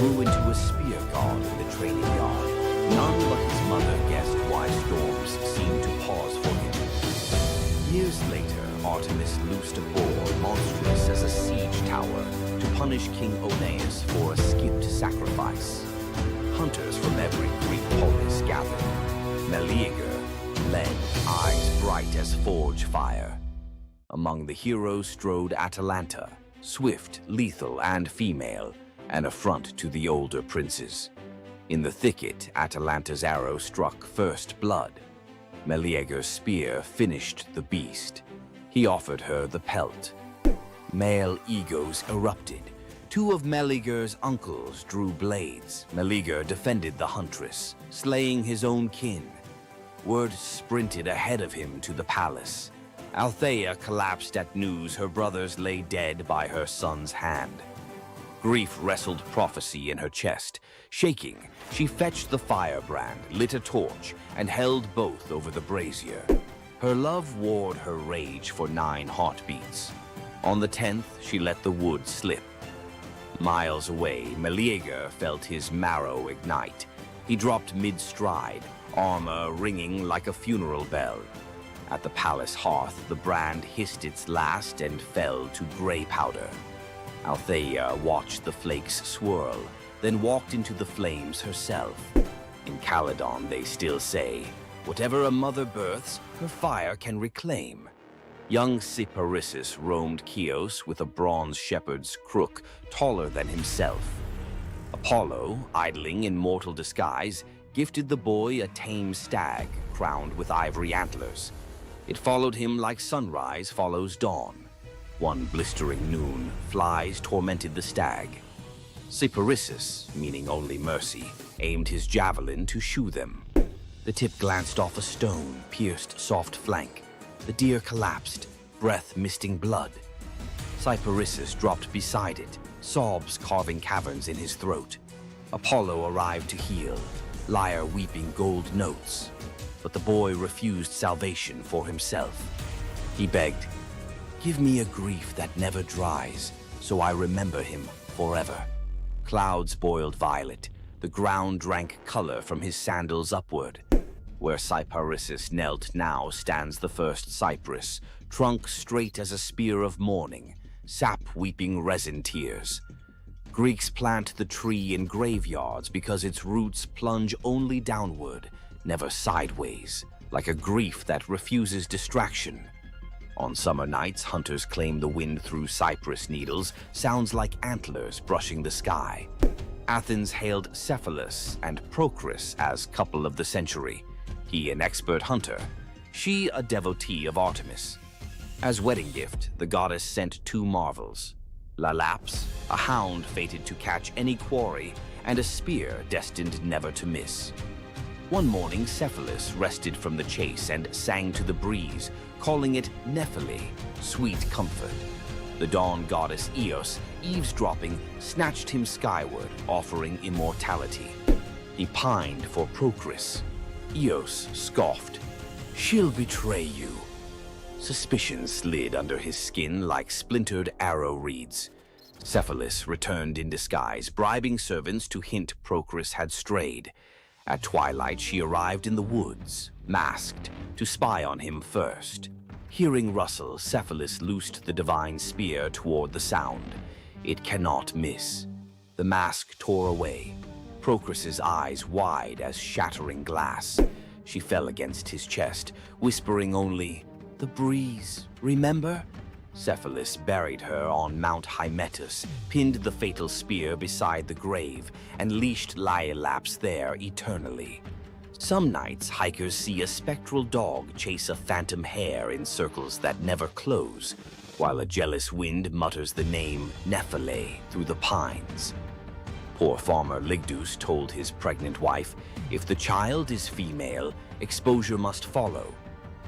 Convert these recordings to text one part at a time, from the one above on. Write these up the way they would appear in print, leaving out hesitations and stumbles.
grew into a spear god in the training yard. None but his mother guessed why storms seemed to pause for him. Years later, Artemis loosed a boar monstrous as a siege tower to punish King Oeneus for a skipped sacrifice. Hunters from every Greek polis gathered. Meleager led, eyes bright as forge fire. Among the heroes strode Atalanta, swift, lethal, and female, an affront to the older princes. In the thicket, Atalanta's arrow struck first blood. Meleager's spear finished the beast. He offered her the pelt. Male egos erupted. Two of Meleager's uncles drew blades. Meleager defended the huntress, slaying his own kin. Word sprinted ahead of him to the palace. Althea collapsed at news her brothers lay dead by her son's hand. Grief wrestled prophecy in her chest. Shaking, she fetched the firebrand, lit a torch, and held both over the brazier. Her love warred her rage for 9 heartbeats. On the 10th, she let the wood slip. Miles away, Meleager felt his marrow ignite. He dropped mid-stride, armor ringing like a funeral bell. At the palace hearth, the brand hissed its last and fell to gray powder. Althea watched the flakes swirl, then walked into the flames herself. In Calydon, they still say, "Whatever a mother births, her fire can reclaim." Young Cyparissus roamed Chios with a bronze shepherd's crook taller than himself. Apollo, idling in mortal disguise, gifted the boy a tame stag crowned with ivory antlers. It followed him like sunrise follows dawn. One blistering noon, flies tormented the stag. Cyparissus, meaning only mercy, aimed his javelin to shoo them. The tip glanced off a stone, pierced soft flank. The deer collapsed, breath misting blood. Cyparissus dropped beside it, sobs carving caverns in his throat. Apollo arrived to heal, lyre weeping gold notes. But the boy refused salvation for himself. He begged, "Give me a grief that never dries, so I remember him forever." Clouds boiled violet. The ground drank color from his sandals upward. Where Cyparissus knelt now stands the first cypress, trunk straight as a spear of mourning, sap weeping resin tears. Greeks plant the tree in graveyards because its roots plunge only downward, never sideways, like a grief that refuses distraction. On summer nights, hunters claim the wind through cypress needles sounds like antlers brushing the sky. Athens hailed Cephalus and Procris as couple of the century. He an expert hunter, she a devotee of Artemis. As wedding gift, the goddess sent 2 marvels. Lalaps, a hound fated to catch any quarry, and a spear destined never to miss. One morning, Cephalus rested from the chase and sang to the breeze, calling it Nephele, sweet comfort. The dawn goddess Eos, eavesdropping, snatched him skyward, offering immortality. He pined for Procris. Eos scoffed, "She'll betray you." Suspicion slid under his skin like splintered arrow reeds. Cephalus returned in disguise, bribing servants to hint Procris had strayed. At twilight, she arrived in the woods, masked, to spy on him first. Hearing rustle, Cephalus loosed the divine spear toward the sound. It cannot miss. The mask tore away, Procris's eyes wide as shattering glass. She fell against his chest, whispering only, "The breeze, remember?" Cephalus buried her on Mount Hymettus, pinned the fatal spear beside the grave, and leashed Laiolaps there eternally. Some nights, hikers see a spectral dog chase a phantom hare in circles that never close, while a jealous wind mutters the name Nephele through the pines. Poor farmer Ligdus told his pregnant wife, if the child is female, exposure must follow.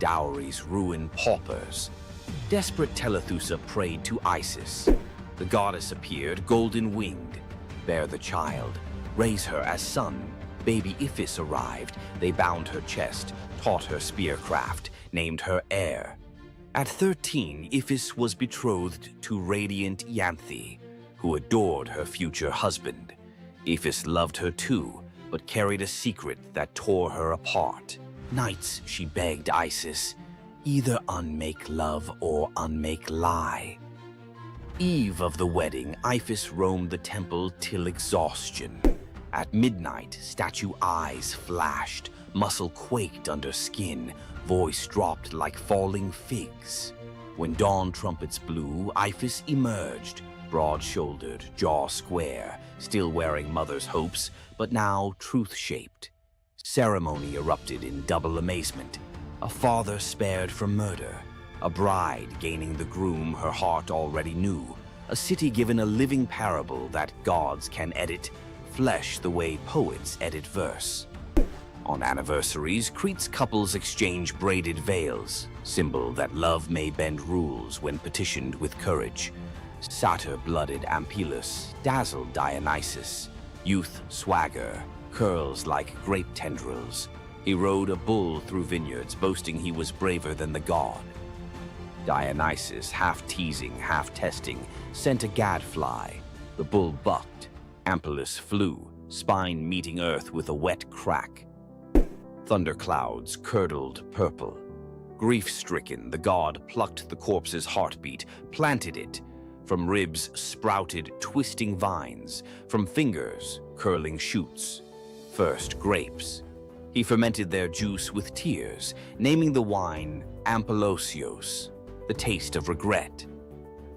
Dowries ruin paupers. Desperate Telethusa prayed to Isis. The goddess appeared, golden-winged. Bear the child, raise her as son. Baby Iphis arrived. They bound her chest, taught her spearcraft, named her heir. At 13, Iphis was betrothed to radiant Ianthe, who adored her future husband. Iphis loved her too, but carried a secret that tore her apart. Nights she begged Isis, either unmake love or unmake lie. Eve of the wedding, Iphis roamed the temple till exhaustion. At midnight, statue eyes flashed, muscle quaked under skin, voice dropped like falling figs. When dawn trumpets blew, Iphis emerged, broad-shouldered, jaw square, still wearing mother's hopes, but now truth-shaped. Ceremony erupted in double amazement. A father spared from murder, a bride gaining the groom her heart already knew, a city given a living parable that gods can edit flesh the way poets edit verse. On anniversaries, Crete's couples exchange braided veils, symbol that love may bend rules when petitioned with courage. Satyr-blooded Ampelus dazzled Dionysus, youth swagger, curls like grape tendrils. He rode a bull through vineyards, boasting he was braver than the god. Dionysus, half teasing, half testing, sent a gadfly. The bull bucked. Ampelus flew, spine meeting earth with a wet crack. Thunderclouds curdled purple. Grief-stricken, the god plucked the corpse's heartbeat, planted it. From ribs sprouted twisting vines, from fingers curling shoots. First grapes. He fermented their juice with tears, naming the wine Ampelosios, the taste of regret.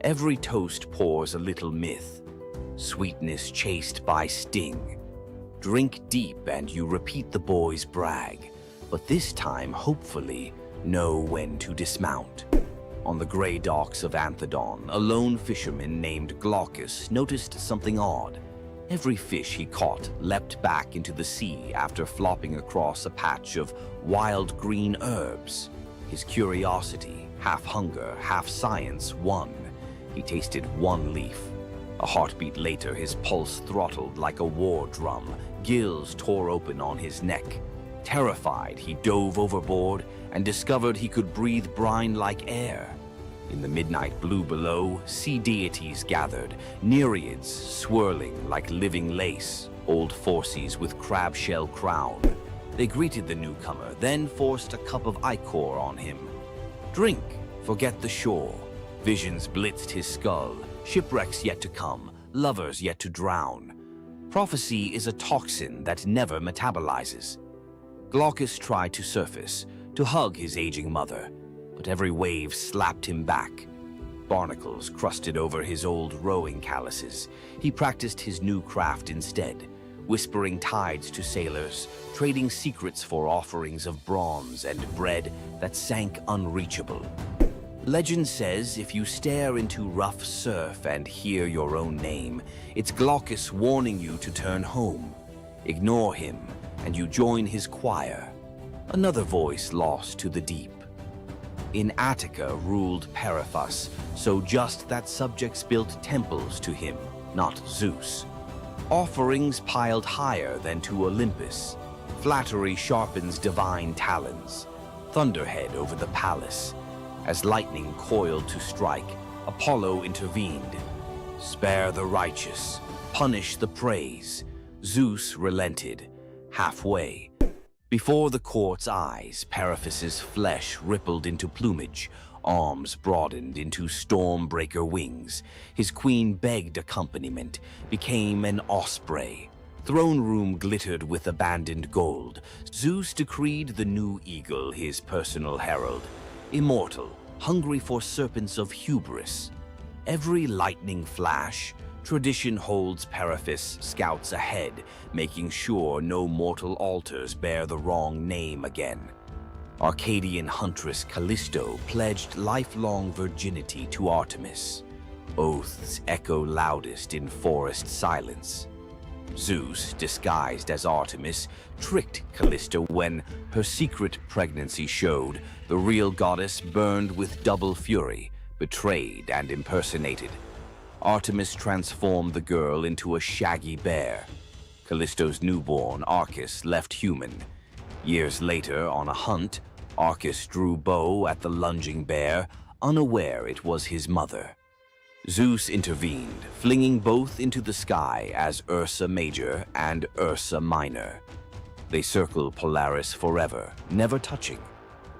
Every toast pours a little myth, sweetness chased by sting. Drink deep and you repeat the boy's brag, but this time, hopefully, know when to dismount. On the gray docks of Anthedon, a lone fisherman named Glaucus noticed something odd. Every fish he caught leapt back into the sea after flopping across a patch of wild green herbs. His curiosity, half hunger, half science, won. He tasted one leaf. A heartbeat later, his pulse throttled like a war drum. Gills tore open on his neck. Terrified, he dove overboard and discovered he could breathe brine like air. In the midnight blue below, sea deities gathered, nereids swirling like living lace, old Phorcys with crab shell crown. They greeted the newcomer, then forced a cup of ichor on him. Drink, forget the shore. Visions blitzed his skull, shipwrecks yet to come, lovers yet to drown. Prophecy is a toxin that never metabolizes. Glaucus tried to surface, to hug his aging mother, but every wave slapped him back. Barnacles crusted over his old rowing calluses. He practiced his new craft instead, whispering tides to sailors, trading secrets for offerings of bronze and bread that sank unreachable. Legend says if you stare into rough surf and hear your own name, it's Glaucus warning you to turn home. Ignore him, and you join his choir. Another voice lost to the deep. In Attica ruled Periphas, so just that subjects built temples to him, not Zeus. Offerings piled higher than to Olympus. Flattery sharpens divine talons. Thunderhead over the palace. As lightning coiled to strike, Apollo intervened. Spare the righteous, punish the praise. Zeus relented, halfway. Before the court's eyes, Periphas's flesh rippled into plumage, arms broadened into storm-breaker wings. His queen begged accompaniment, became an osprey. Throne room glittered with abandoned gold. Zeus decreed the new eagle his personal herald. Immortal, hungry for serpents of hubris. Every lightning flash, tradition holds Periphas scouts ahead, making sure no mortal altars bear the wrong name again. Arcadian huntress Callisto pledged lifelong virginity to Artemis. Oaths echo loudest in forest silence. Zeus, disguised as Artemis, tricked Callisto when her secret pregnancy showed. The real goddess burned with double fury, betrayed and impersonated. Artemis transformed the girl into a shaggy bear. Callisto's newborn, Arcus, left human. Years later, on a hunt, Arcus drew bow at the lunging bear, unaware it was his mother. Zeus intervened, flinging both into the sky as Ursa Major and Ursa Minor. They circle Polaris forever, never touching,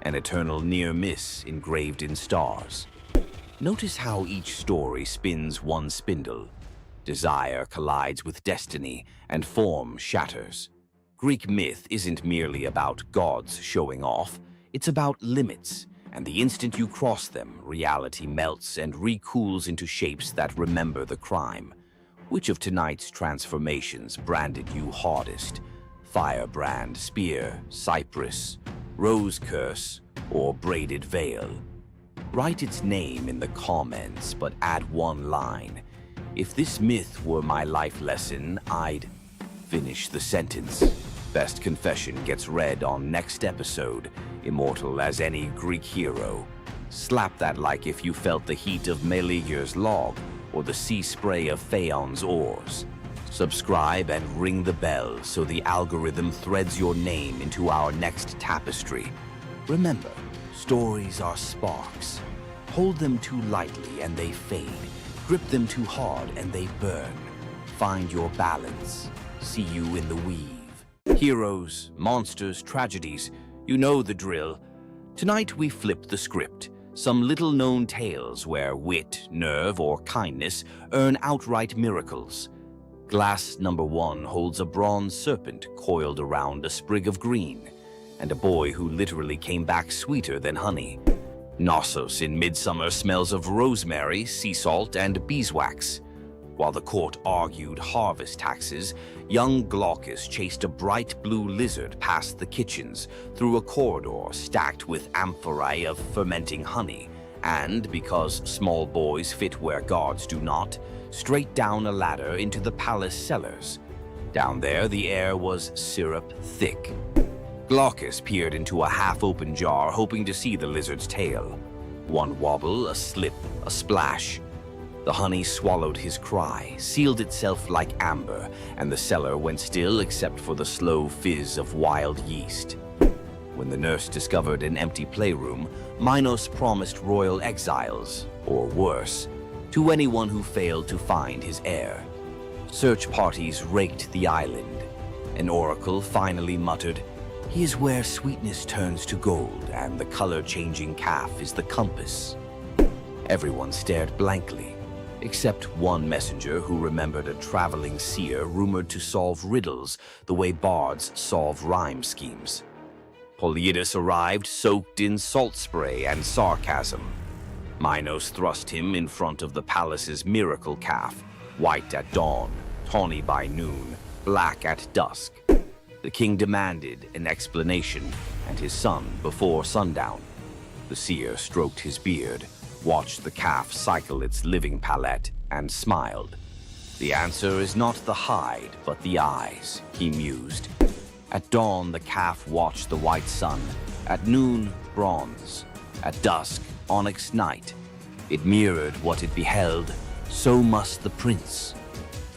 an eternal near miss engraved in stars. Notice how each story spins one spindle. Desire collides with destiny, and form shatters. Greek myth isn't merely about gods showing off, it's about limits, and the instant you cross them, reality melts and recools into shapes that remember the crime. Which of tonight's transformations branded you hardest? Firebrand, spear, cypress, rose curse, or braided veil? Write its name in the comments, but add one line. If this myth were my life lesson, I'd finish the sentence. Best confession gets read on next episode, immortal as any Greek hero. Slap that like if you felt the heat of Meleager's log or the sea spray of Phaon's oars. Subscribe and ring the bell so the algorithm threads your name into our next tapestry. Remember, stories are sparks. Hold them too lightly and they fade. Grip them too hard and they burn. Find your balance. See you in the weave. Heroes, monsters, tragedies, you know the drill. Tonight we flip the script. Some little-known tales where wit, nerve, or kindness earn outright miracles. Glass number 1 holds a bronze serpent coiled around a sprig of green, and a boy who literally came back sweeter than honey. Knossos in Midsummer smells of rosemary, sea salt, and beeswax. While the court argued harvest taxes, young Glaucus chased a bright blue lizard past the kitchens, through a corridor stacked with amphorae of fermenting honey, and, because small boys fit where gods do not, straight down a ladder into the palace cellars. Down there, the air was syrup thick. Glaucus peered into a half-open jar, hoping to see the lizard's tail. One wobble, a slip, a splash. The honey swallowed his cry, sealed itself like amber, and the cellar went still except for the slow fizz of wild yeast. When the nurse discovered an empty playroom, Minos promised royal exiles, or worse, to anyone who failed to find his heir. Search parties raked the island. An oracle finally muttered, "Here's where sweetness turns to gold, and the color-changing calf is the compass." Everyone stared blankly, except one messenger who remembered a traveling seer rumored to solve riddles the way bards solve rhyme schemes. Polyidus arrived soaked in salt spray and sarcasm. Minos thrust him in front of the palace's miracle calf, white at dawn, tawny by noon, black at dusk. The king demanded an explanation, and his son before sundown. The seer stroked his beard, watched the calf cycle its living palette, and smiled. "The answer is not the hide, but the eyes," he mused. At dawn, the calf watched the white sun. At noon, bronze. At dusk, onyx night. It mirrored what it beheld. So must the prince.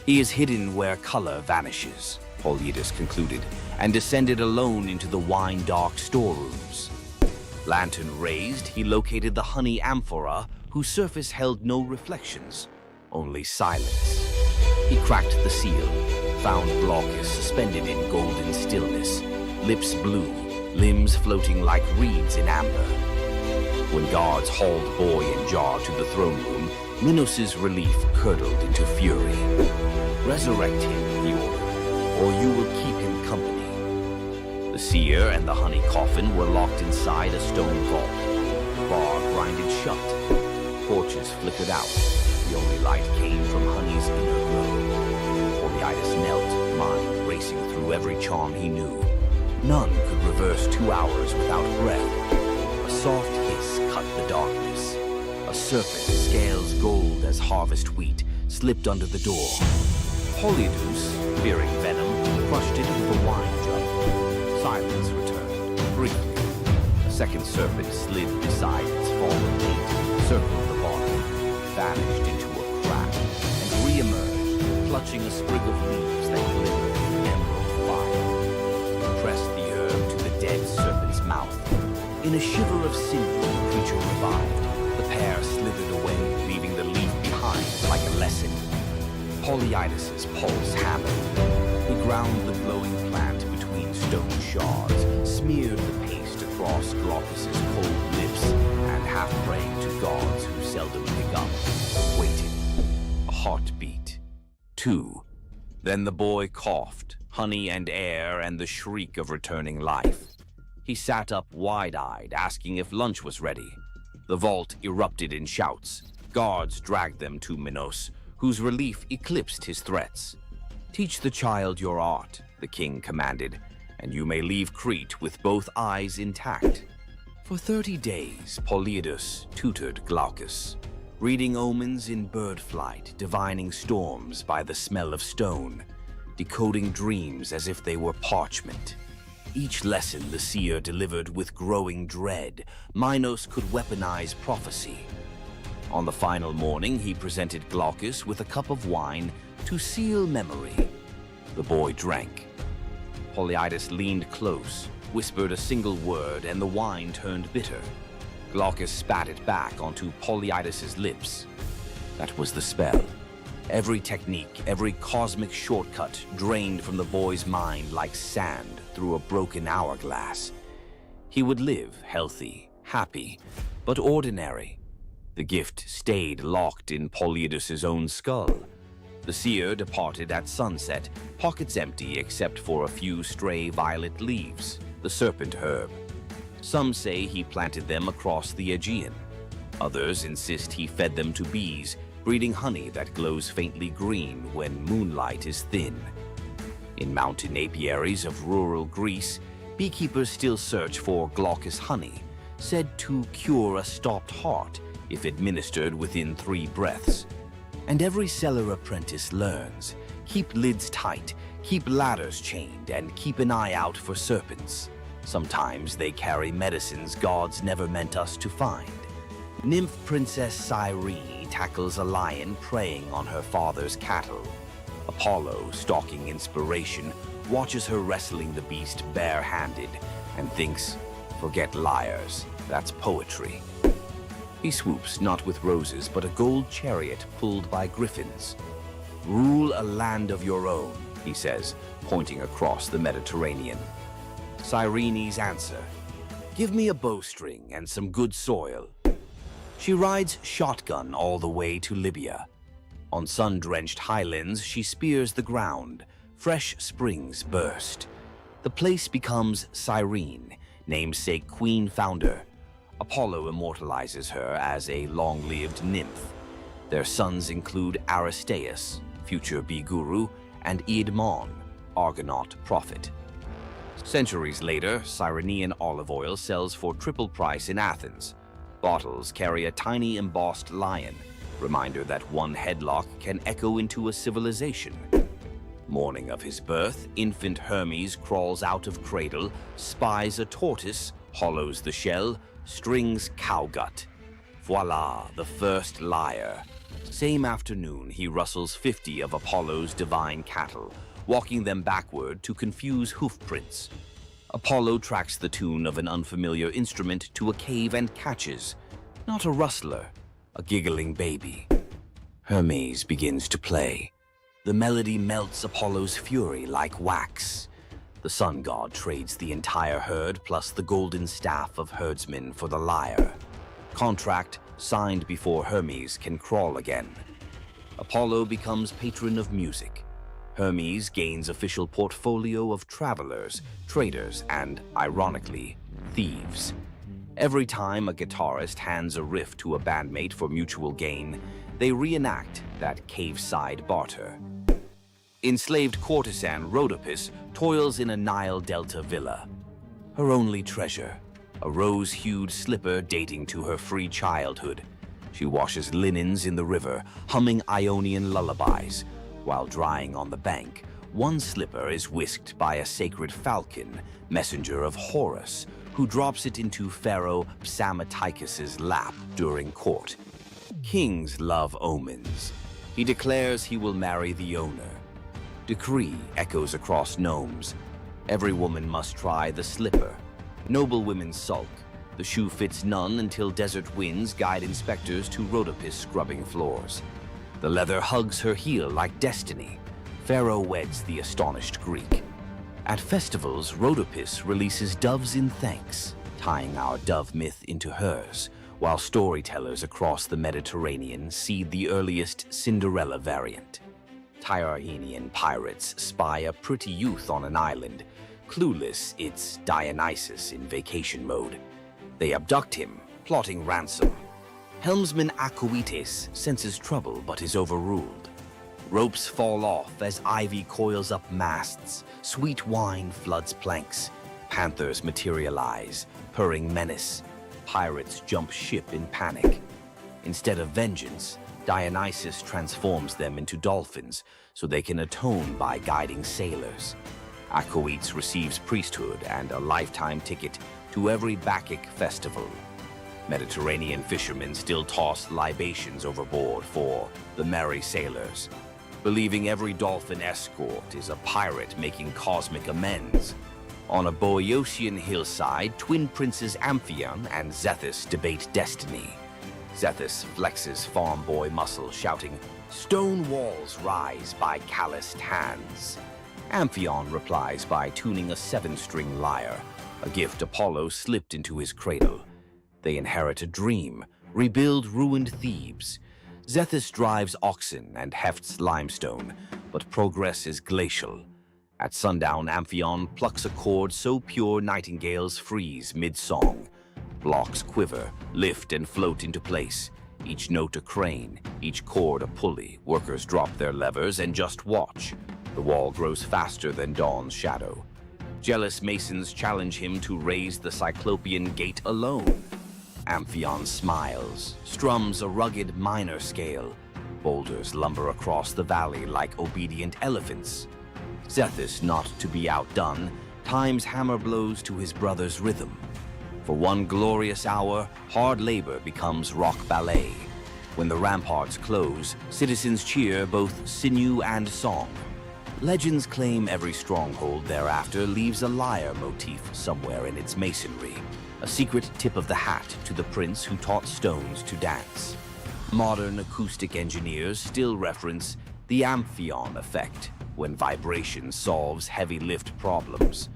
"He is hidden where color vanishes," Polyidus concluded, and descended alone into the wine-dark storerooms. Lantern raised, he located the honey amphora, whose surface held no reflections, only silence. He cracked the seal, found Glaucus suspended in golden stillness, lips blue, limbs floating like reeds in amber. When guards hauled boy and jar to the throne room, Minos' relief curdled into fury. "Resurrect him," he ordered, "or you will keep him company." The seer and the honey coffin were locked inside a stone vault. The bar grinded shut. Torches flickered out. The only light came from honey's inner glow. Polyidus knelt, mind racing through every charm he knew. None could reverse 2 hours without breath. A soft hiss cut the darkness. A serpent, scales gold as harvest wheat, slipped under the door. Polyidus, fearing venom, crushed it with a wine jug. Silence returned, briefly. A second serpent slid beside its fallen mate, circled the bottom, vanished into a crack, and re-emerged, clutching a sprig of leaves that glimmered in emerald fire. Pressed the herb to the dead serpent's mouth. In a shiver of sinew, the creature revived. The pair slithered away, leaving the leaf behind lesson. Polyidus's pulse hammered. He ground the glowing plant between stone shards, smeared the paste across Glaucus's cold lips, and half praying to gods who seldom pick up, waited. A heartbeat. 2. Then the boy coughed, honey and air and the shriek of returning life. He sat up wide-eyed, asking if lunch was ready. The vault erupted in shouts. Guards dragged them to Minos, whose relief eclipsed his threats. "Teach the child your art," the king commanded, "and you may leave Crete with both eyes intact." For 30 days, Polyidus tutored Glaucus, reading omens in bird flight, divining storms by the smell of stone, decoding dreams as if they were parchment. Each lesson the seer delivered with growing dread. Minos could weaponize prophecy. On the final morning, he presented Glaucus with a cup of wine to seal memory. The boy drank. Polyidus leaned close, whispered a single word, and the wine turned bitter. Glaucus spat it back onto Polyidus's lips. That was the spell. Every technique, every cosmic shortcut drained from the boy's mind like sand through a broken hourglass. He would live healthy, happy, but ordinary. The gift stayed locked in Polyidus's own skull. The seer departed at sunset, pockets empty except for a few stray violet leaves, the serpent herb. Some say he planted them across the Aegean. Others insist he fed them to bees, breeding honey that glows faintly green when moonlight is thin. In mountain apiaries of rural Greece, beekeepers still search for Glaucus honey, said to cure a stopped heart if administered within 3 breaths. And every cellar apprentice learns: keep lids tight, keep ladders chained, and keep an eye out for serpents. Sometimes they carry medicines gods never meant us to find. Nymph Princess Cyrene tackles a lion preying on her father's cattle. Apollo, stalking inspiration, watches her wrestling the beast bare-handed and thinks, "Forget liars, that's poetry." He swoops not with roses but a gold chariot pulled by griffins. "Rule a land of your own," he says, pointing across the Mediterranean. Cyrene's answer: "Give me a bowstring and some good soil." She rides shotgun all the way to Libya. On sun-drenched highlands, she spears the ground. Fresh springs burst. The place becomes Cyrene, namesake queen founder. Apollo immortalizes her as a long-lived nymph. Their sons include Aristaeus, future bee guru, and Eadmon, Argonaut prophet. Centuries later, Cyrenean olive oil sells for triple price in Athens. Bottles carry a tiny embossed lion, reminder that one headlock can echo into a civilization. Morning of his birth, infant Hermes crawls out of cradle, spies a tortoise, hollows the shell, strings cowgut. Voila, the first lyre. Same afternoon, he rustles 50 of Apollo's divine cattle, walking them backward to confuse hoofprints. Apollo tracks the tune of an unfamiliar instrument to a cave and catches, not a rustler, a giggling baby. Hermes begins to play. The melody melts Apollo's fury like wax. The sun god trades the entire herd plus the golden staff of herdsmen for the lyre. Contract signed before Hermes can crawl again. Apollo becomes patron of music. Hermes gains official portfolio of travelers, traders, and, ironically, thieves. Every time a guitarist hands a riff to a bandmate for mutual gain, they reenact that cave-side barter. Enslaved courtesan Rhodopis toils in a Nile Delta villa. Her only treasure, a rose-hued slipper dating to her free childhood. She washes linens in the river, humming Ionian lullabies. While drying on the bank, one slipper is whisked by a sacred falcon, messenger of Horus, who drops it into Pharaoh Psammetichus's lap during court. Kings love omens. He declares he will marry the owner. Decree echoes across gnomes. Every woman must try the slipper. Noble women sulk. The shoe fits none until desert winds guide inspectors to Rhodopis scrubbing floors. The leather hugs her heel like destiny. Pharaoh weds the astonished Greek. At festivals, Rhodopis releases doves in thanks, tying our dove myth into hers, while storytellers across the Mediterranean seed the earliest Cinderella variant. Tyrrhenian pirates spy a pretty youth on an island, clueless it's Dionysus in vacation mode. They abduct him, plotting ransom. Helmsman Acoetes senses trouble but is overruled. Ropes fall off as ivy coils up masts, sweet wine floods planks. Panthers materialize, purring menace. Pirates jump ship in panic. Instead of vengeance, Dionysus transforms them into dolphins so they can atone by guiding sailors. Acoetes receives priesthood and a lifetime ticket to every Bacchic festival. Mediterranean fishermen still toss libations overboard for the merry sailors, believing every dolphin escort is a pirate making cosmic amends. On a Boeotian hillside, twin princes Amphion and Zethus debate destiny. Zethus flexes farm boy muscle, shouting, "Stone walls rise by calloused hands." Amphion replies by tuning a 7-string lyre, a gift Apollo slipped into his cradle. They inherit a dream, rebuild ruined Thebes. Zethus drives oxen and hefts limestone, but progress is glacial. At sundown, Amphion plucks a chord so pure nightingales freeze mid-song. Blocks quiver, lift and float into place. Each note a crane, each chord a pulley. Workers drop their levers and just watch. The wall grows faster than dawn's shadow. Jealous masons challenge him to raise the Cyclopean gate alone. Amphion smiles, strums a rugged minor scale. Boulders lumber across the valley like obedient elephants. Zethus, not to be outdone, times hammer blows to his brother's rhythm. For one glorious hour, hard labor becomes rock ballet. When the ramparts close, citizens cheer both sinew and song. Legends claim every stronghold thereafter leaves a lyre motif somewhere in its masonry, a secret tip of the hat to the prince who taught stones to dance. Modern acoustic engineers still reference the Amphion effect when vibration solves heavy lift problems.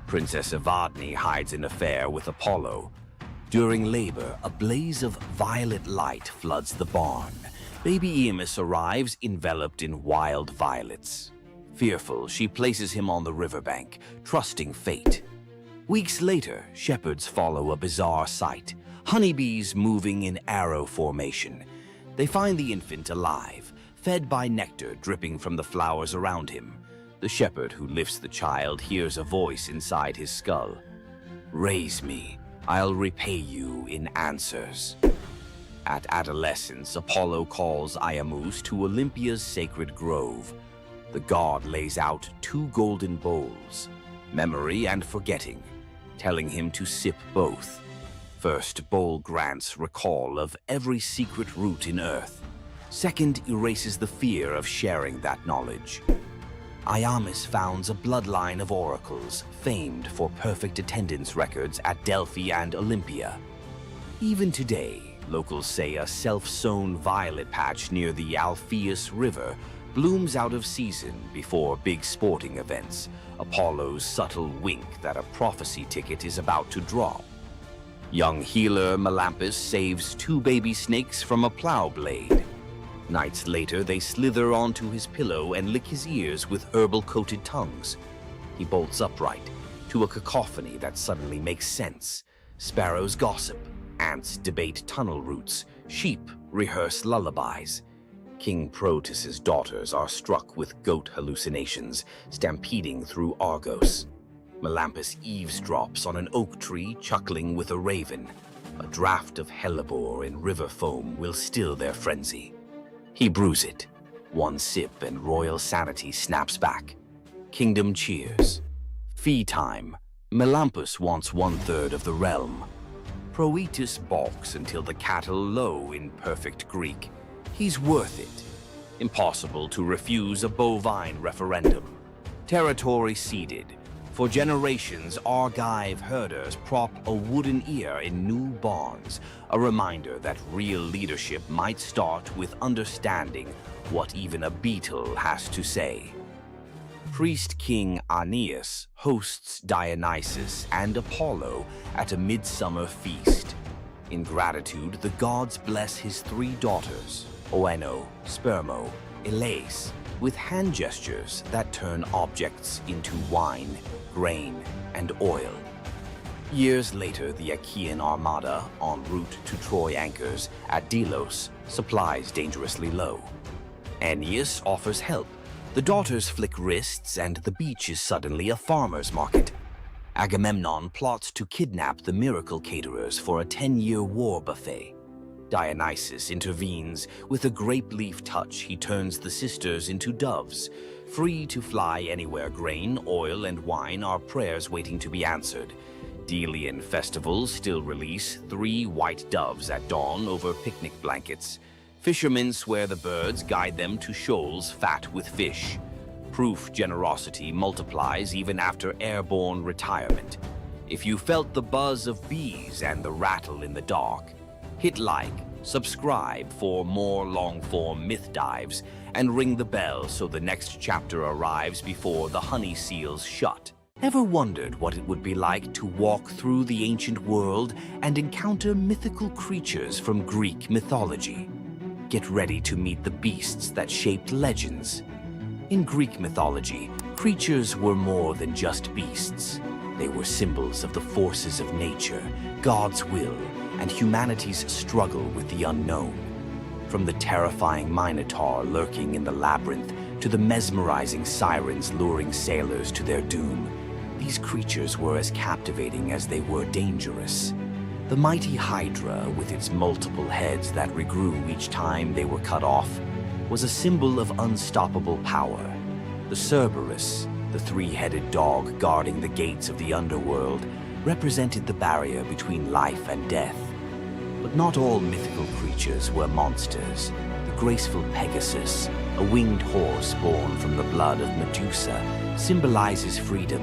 Princess Evadne hides an affair with Apollo. During labor, a blaze of violet light floods the barn. Baby Eamus arrives enveloped in wild violets. Fearful, she places him on the riverbank, trusting fate. Weeks later, shepherds follow a bizarre sight. Honeybees moving in arrow formation. They find the infant alive, fed by nectar dripping from the flowers around him. The shepherd who lifts the child hears a voice inside his skull. "Raise me, I'll repay you in answers." At adolescence, Apollo calls Iamus to Olympia's sacred grove. The god lays out 2 golden bowls, memory and forgetting, telling him to sip both. First bowl grants recall of every secret root in Earth. Second erases the fear of sharing that knowledge. Iamus founds a bloodline of oracles, famed for perfect attendance records at Delphi and Olympia. Even today, locals say a self-sown violet patch near the Alpheus River blooms out of season before big sporting events, Apollo's subtle wink that a prophecy ticket is about to drop. Young healer Melampus saves 2 baby snakes from a plow blade. Nights later, they slither onto his pillow and lick his ears with herbal-coated tongues. He bolts upright, to a cacophony that suddenly makes sense. Sparrows gossip, ants debate tunnel routes, sheep rehearse lullabies. King Proteus's daughters are struck with goat hallucinations, stampeding through Argos. Melampus eavesdrops on an oak tree, chuckling with a raven. A draught of hellebore in river foam will still their frenzy. He brews it. 1 sip and royal sanity snaps back. Kingdom cheers. Fee time. Melampus wants 1/3 of the realm. Proetus balks until the cattle low in perfect Greek. He's worth it. Impossible to refuse a bovine referendum. Territory ceded. For generations, Argive herders prop a wooden ear in new barns, a reminder that real leadership might start with understanding what even a beetle has to say. Priest King Aeneas hosts Dionysus and Apollo at a midsummer feast. In gratitude, the gods bless his three daughters, Oeno, Spermo, Elais, with hand gestures that turn objects into wine, grain, and oil. Years later, the Achaean armada, en route to Troy anchors at Delos, supplies dangerously low. Aeneas offers help. The daughters flick wrists, and the beach is suddenly a farmer's market. Agamemnon plots to kidnap the miracle caterers for a 10-year war buffet. Dionysus intervenes. With a grape leaf touch, he turns the sisters into doves. Free to fly anywhere, grain, oil, and wine are prayers waiting to be answered. Delian festivals still release 3 white doves at dawn over picnic blankets. Fishermen swear the birds guide them to shoals fat with fish. Proof generosity multiplies even after airborne retirement. If you felt the buzz of bees and the rattle in the dark, hit like, subscribe for more long-form myth dives, and ring the bell so the next chapter arrives before the honey seals shut. Ever wondered what it would be like to walk through the ancient world and encounter mythical creatures from Greek mythology? Get ready to meet the beasts that shaped legends. In Greek mythology, creatures were more than just beasts. They were symbols of the forces of nature, God's will, and humanity's struggle with the unknown. From the terrifying Minotaur lurking in the labyrinth to the mesmerizing sirens luring sailors to their doom, these creatures were as captivating as they were dangerous. The mighty Hydra, with its multiple heads that regrew each time they were cut off, was a symbol of unstoppable power. The Cerberus, the 3-headed dog guarding the gates of the underworld, represented the barrier between life and death. But not all mythical creatures were monsters. The graceful Pegasus, a winged horse born from the blood of Medusa, symbolizes freedom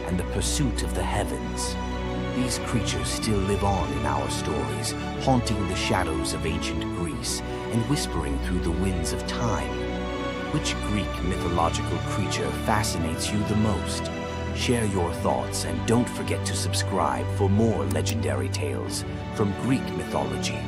and the pursuit of the heavens. These creatures still live on in our stories, haunting the shadows of ancient Greece and whispering through the winds of time. Which Greek mythological creature fascinates you the most? Share your thoughts and don't forget to subscribe for more legendary tales from Greek mythology.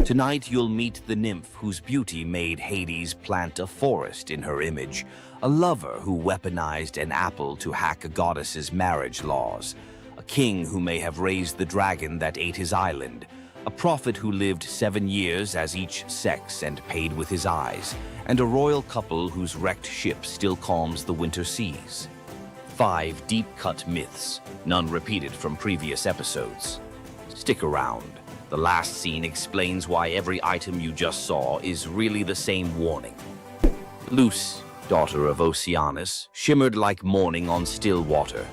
Tonight you'll meet the nymph whose beauty made Hades plant a forest in her image, a lover who weaponized an apple to hack a goddess's marriage laws, a king who may have raised the dragon that ate his island, a prophet who lived 7 years as each sex and paid with his eyes, and a royal couple whose wrecked ship still calms the winter seas. 5 deep-cut myths, none repeated from previous episodes. Stick around. The last scene explains why every item you just saw is really the same warning. Luce, daughter of Oceanus, shimmered like morning on still water.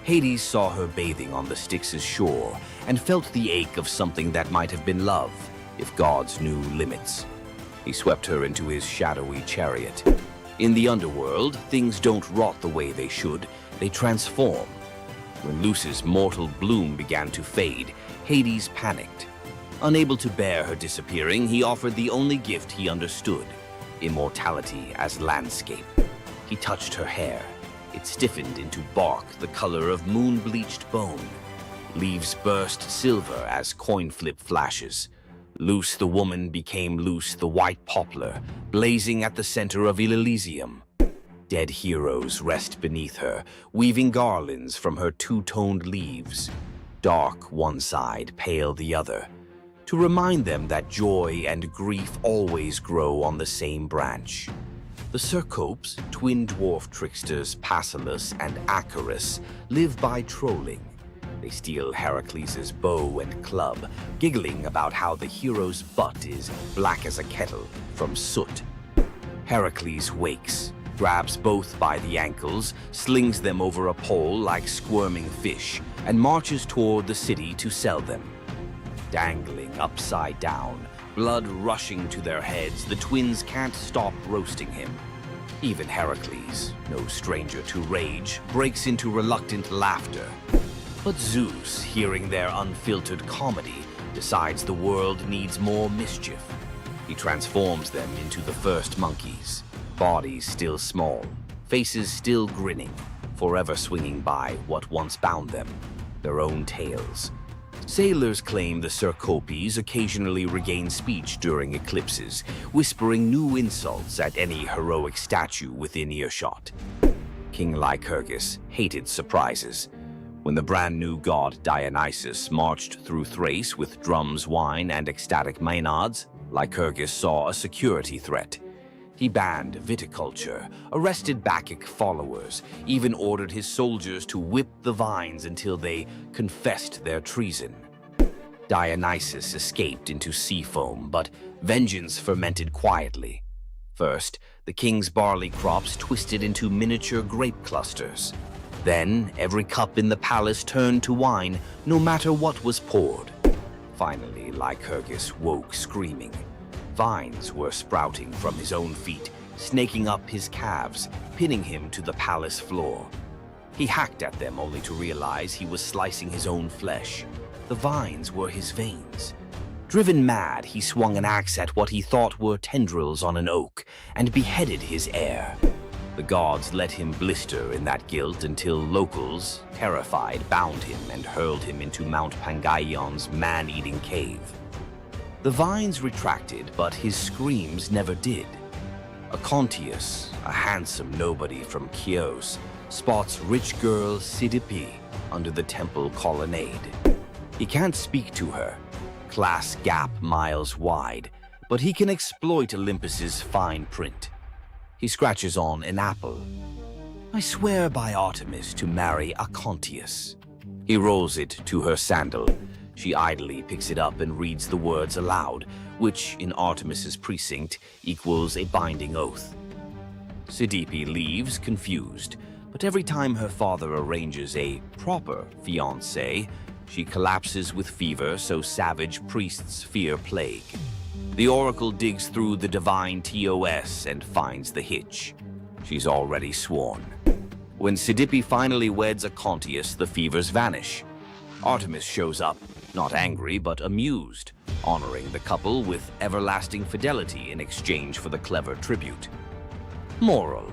Hades saw her bathing on the Styx's shore and felt the ache of something that might have been love, if gods knew limits. He swept her into his shadowy chariot. In the underworld, things don't rot the way they should, they transform. When Luce's mortal bloom began to fade, Hades panicked. Unable to bear her disappearing, he offered the only gift he understood, immortality as landscape. He touched her hair. It stiffened into bark the color of moon-bleached bone. Leaves burst silver as coin flip flashes. Luce the woman became Luce the white poplar, blazing at the center of Elysium. Dead heroes rest beneath her, weaving garlands from her two-toned leaves. Dark one side, pale the other, to remind them that joy and grief always grow on the same branch. The Cercopes, twin dwarf tricksters Passalus and Acarus, live by trolling. They steal Heracles' bow and club, giggling about how the hero's butt is black as a kettle from soot. Heracles wakes, grabs both by the ankles, slings them over a pole like squirming fish, and marches toward the city to sell them. Dangling upside down, blood rushing to their heads, the twins can't stop roasting him. Even Heracles, no stranger to rage, breaks into reluctant laughter. But Zeus, hearing their unfiltered comedy, decides the world needs more mischief. He transforms them into the first monkeys, bodies still small, faces still grinning, forever swinging by what once bound them, their own tails. Sailors claim the Cercopes occasionally regain speech during eclipses, whispering new insults at any heroic statue within earshot. King Lycurgus hated surprises. When the brand new god Dionysus marched through Thrace with drums, wine, and ecstatic maenads, Lycurgus saw a security threat. He banned viticulture, arrested Bacchic followers, even ordered his soldiers to whip the vines until they confessed their treason. Dionysus escaped into sea foam, but vengeance fermented quietly. First, the king's barley crops twisted into miniature grape clusters. Then, every cup in the palace turned to wine, no matter what was poured. Finally, Lycurgus woke screaming. Vines were sprouting from his own feet, snaking up his calves, pinning him to the palace floor. He hacked at them only to realize he was slicing his own flesh. The vines were his veins. Driven mad, he swung an axe at what he thought were tendrils on an oak and beheaded his heir. The gods let him blister in that guilt until locals, terrified, bound him and hurled him into Mount Pangaion's man-eating cave. The vines retracted, but his screams never did. Acontius, a handsome nobody from Chios, spots rich girl Cydippe under the temple colonnade. He can't speak to her, class gap miles wide, but he can exploit Olympus's fine print. He scratches on an apple. I swear by Artemis to marry Acontius. He rolls it to her sandal. She idly picks it up and reads the words aloud, which in Artemis's precinct equals a binding oath. Cydippe leaves, confused, but every time her father arranges a proper fiancé, she collapses with fever, so savage priests fear plague. The oracle digs through the divine TOS and finds the hitch. She's already sworn. When Cydippe finally weds Acontius, the fevers vanish. Artemis shows up, not angry but amused, honoring the couple with everlasting fidelity in exchange for the clever tribute. Moral: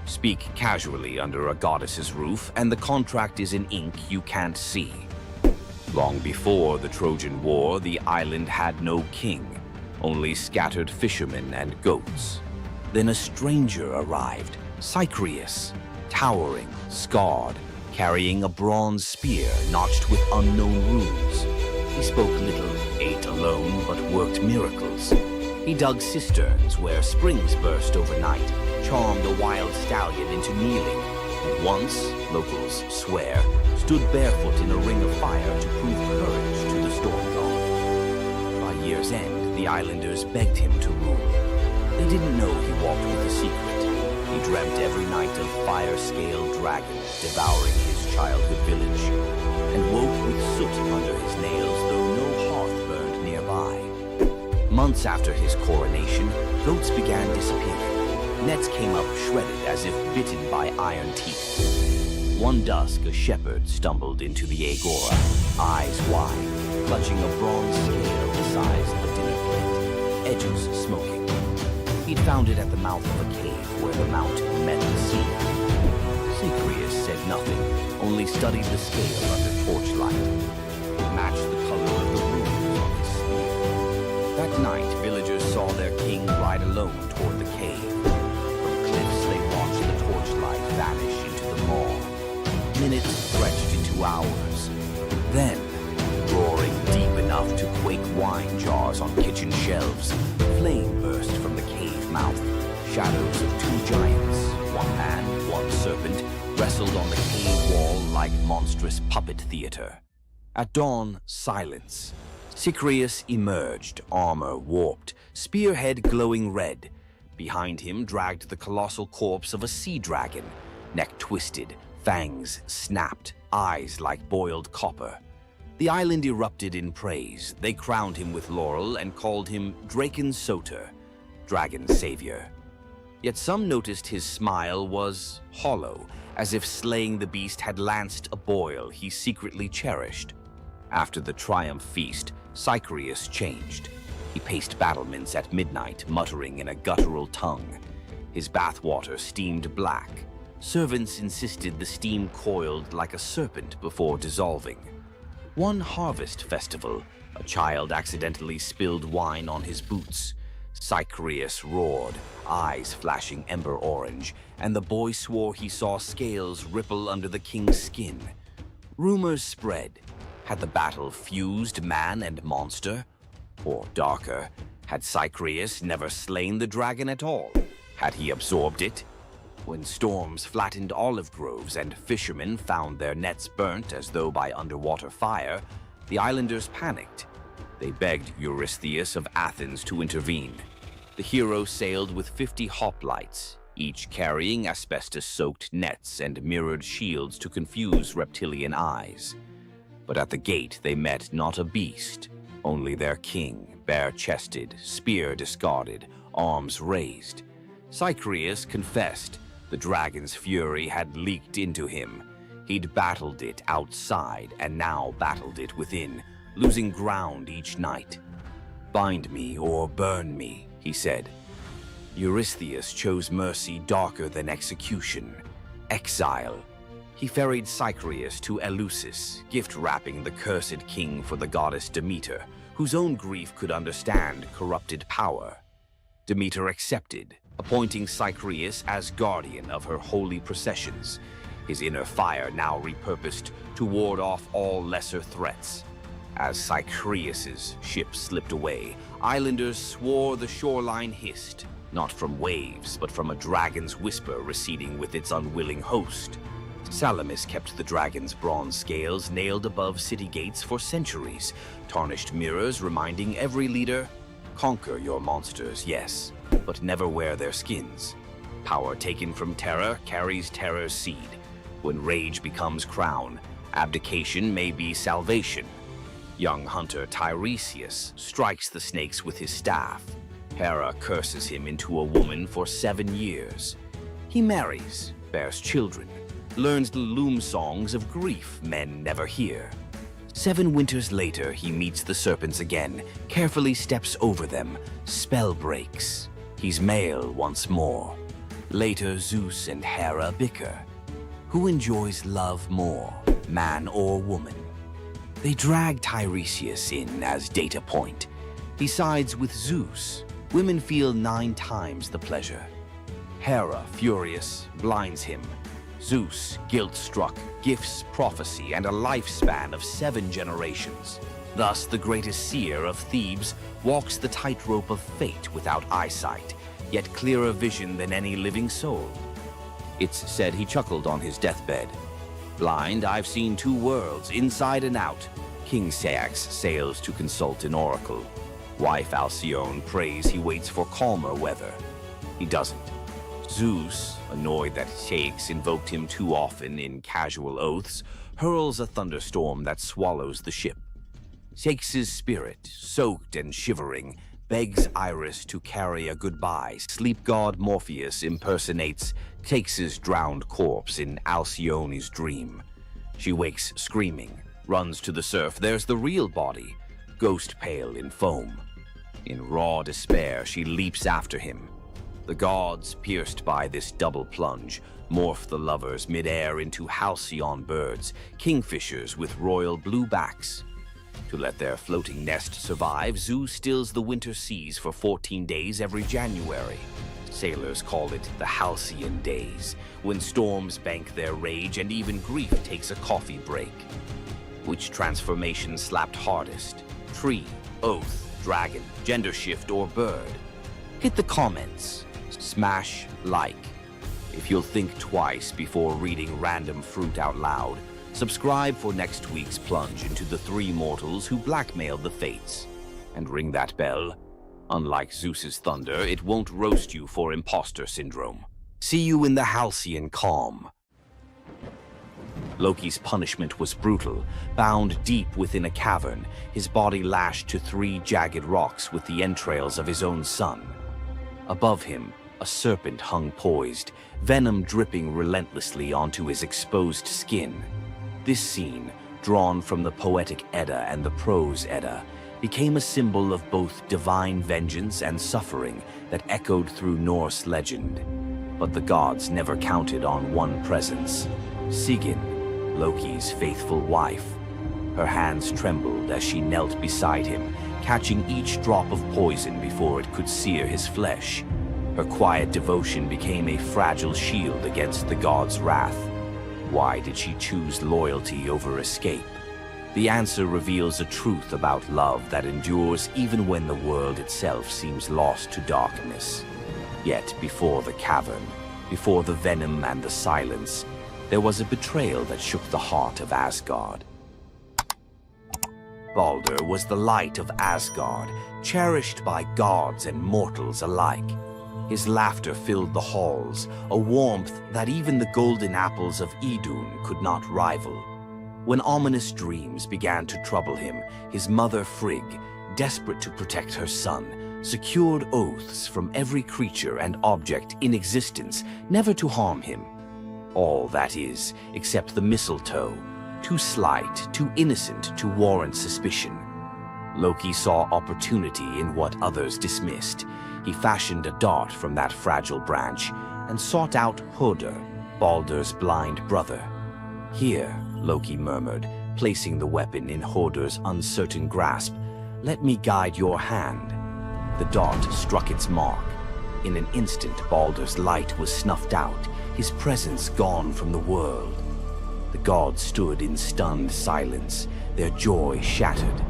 speak casually under a goddess's roof and the contract is in ink you can't see. Long before the Trojan War, the island had no king, only scattered fishermen and goats. Then a stranger arrived, Cycreus, towering, scarred, carrying a bronze spear notched with unknown runes. He spoke little, ate alone, but worked miracles. He dug cisterns where springs burst overnight, charmed a wild stallion into kneeling, and once, locals swear, stood barefoot in a ring of fire to prove courage to the storm god. By year's end, the islanders begged him to rule. They didn't know he walked with a secret. He dreamt every night of fire-scaled dragons devouring his childhood village, and woke with soot under his nails though no hearth burned nearby. Months after his coronation, goats began disappearing. Nets came up shredded as if bitten by iron teeth. One dusk, a shepherd stumbled into the agora, eyes wide, clutching a bronze scale the size of a dinner plate, edges smoking. He'd found it at the mouth of a cave where the mount met the sea. Cycreus said nothing, only studied the scale under torchlight. It matched the color of the runes on his spear. That night, villagers saw their king ride alone toward the cave. From cliffs, they watched the torchlight vanish into the maw. Minutes stretched into hours. Then, roaring deep enough to quake wine jars on kitchen shelves, flame burst from the cave mouth. Shadows of two giants, one man, one serpent, wrestled on the cave wall like monstrous puppet theater. At dawn, silence. Cycreus emerged, armor warped, spearhead glowing red. Behind him dragged the colossal corpse of a sea dragon, neck twisted, fangs snapped, eyes like boiled copper. The island erupted in praise. They crowned him with laurel and called him Draken Soter, dragon savior. Yet some noticed his smile was hollow, as if slaying the beast had lanced a boil he secretly cherished. After the triumph feast, Cycreus changed. He paced battlements at midnight, muttering in a guttural tongue. His bathwater steamed black. Servants insisted the steam coiled like a serpent before dissolving. One harvest festival, a child accidentally spilled wine on his boots. Cycreus roared, eyes flashing ember orange, and the boy swore he saw scales ripple under the king's skin. Rumors spread. Had the battle fused man and monster? Or darker, had Cycreus never slain the dragon at all? Had he absorbed it? When storms flattened olive groves and fishermen found their nets burnt as though by underwater fire, the islanders panicked. They begged Eurystheus of Athens to intervene. The hero sailed with 50 hoplites, each carrying asbestos-soaked nets and mirrored shields to confuse reptilian eyes. But at the gate they met not a beast, only their king, bare-chested, spear discarded, arms raised. Cycreus confessed the dragon's fury had leaked into him. He'd battled it outside and now battled it within, losing ground each night. "Bind me or burn me," he said. Eurystheus chose mercy darker than execution, exile. He ferried Cycreus to Eleusis, gift-wrapping the cursed king for the goddess Demeter, whose own grief could understand corrupted power. Demeter accepted, appointing Cycreus as guardian of her holy processions, his inner fire now repurposed to ward off all lesser threats. As Cycreus's ship slipped away, islanders swore the shoreline hissed, not from waves, but from a dragon's whisper receding with its unwilling host. Salamis kept the dragon's bronze scales nailed above city gates for centuries, tarnished mirrors reminding every leader, "Conquer your monsters, yes, but never wear their skins. Power taken from terror carries terror's seed. When rage becomes crown, abdication may be salvation." Young hunter Tiresias strikes the snakes with his staff. Hera curses him into a woman for 7 years. He marries, bears children, learns the loom songs of grief men never hear. 7 winters later, he meets the serpents again, carefully steps over them, spell breaks. He's male once more. Later, Zeus and Hera bicker. Who enjoys love more, man or woman? They drag Tiresias in as data point. He sides with Zeus. Women feel 9 times the pleasure. Hera, furious, blinds him. Zeus, guilt-struck, gifts prophecy and a lifespan of 7 generations. Thus, the greatest seer of Thebes walks the tightrope of fate without eyesight, yet clearer vision than any living soul. It's said he chuckled on his deathbed. "Blind, I've seen 2 worlds, inside and out." King Ceyx sails to consult an oracle. Wife Alcyone prays he waits for calmer weather. He doesn't. Zeus, annoyed that Ceyx invoked him too often in casual oaths, hurls a thunderstorm that swallows the ship. Ceyx's spirit, soaked and shivering, begs Iris to carry a goodbye. Sleep god Morpheus impersonates Ceyx's drowned corpse in Alcyone's dream. She wakes screaming, runs to the surf. There's the real body, ghost pale in foam. In raw despair, she leaps after him. The gods, pierced by this double plunge, morph the lovers midair into halcyon birds, kingfishers with royal blue backs. To let their floating nest survive, Zeus stills the winter seas for 14 days every January. Sailors call it the halcyon days, when storms bank their rage and even grief takes a coffee break. Which transformation slapped hardest? Tree, oath, dragon, gender shift, or bird? Hit the comments. Smash like. If you'll think twice before reading random fruit out loud, subscribe for next week's plunge into the 3 mortals who blackmailed the fates. And ring that bell. Unlike Zeus's thunder, it won't roast you for imposter syndrome. See you in the halcyon calm. Loki's punishment was brutal. Bound deep within a cavern, his body lashed to 3 jagged rocks with the entrails of his own son. Above him, a serpent hung poised, venom dripping relentlessly onto his exposed skin. This scene, drawn from the Poetic Edda and the Prose Edda, became a symbol of both divine vengeance and suffering that echoed through Norse legend. But the gods never counted on one presence: Sigyn, Loki's faithful wife. Her hands trembled as she knelt beside him, catching each drop of poison before it could sear his flesh. Her quiet devotion became a fragile shield against the god's wrath. Why did she choose loyalty over escape? The answer reveals a truth about love that endures even when the world itself seems lost to darkness. Yet before the cavern, before the venom and the silence, there was a betrayal that shook the heart of Asgard. Baldur was the light of Asgard, cherished by gods and mortals alike. His laughter filled the halls, a warmth that even the golden apples of Idun could not rival. When ominous dreams began to trouble him, his mother Frigg, desperate to protect her son, secured oaths from every creature and object in existence never to harm him. All, that is, except the mistletoe, too slight, too innocent to warrant suspicion. Loki saw opportunity in what others dismissed. He fashioned a dart from that fragile branch and sought out Hoder, Baldur's blind brother. "Here," Loki murmured, placing the weapon in Hoder's uncertain grasp, "let me guide your hand." The dart struck its mark. In an instant, Baldur's light was snuffed out, his presence gone from the world. The gods stood in stunned silence, their joy shattered.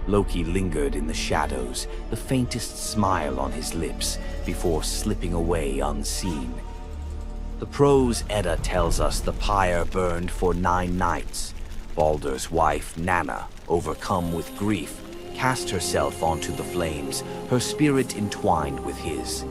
Loki lingered in the shadows, the faintest smile on his lips, before slipping away unseen. The prose Edda tells us the pyre burned for 9 nights. Baldur's wife, Nanna, overcome with grief, cast herself onto the flames, her spirit entwined with his.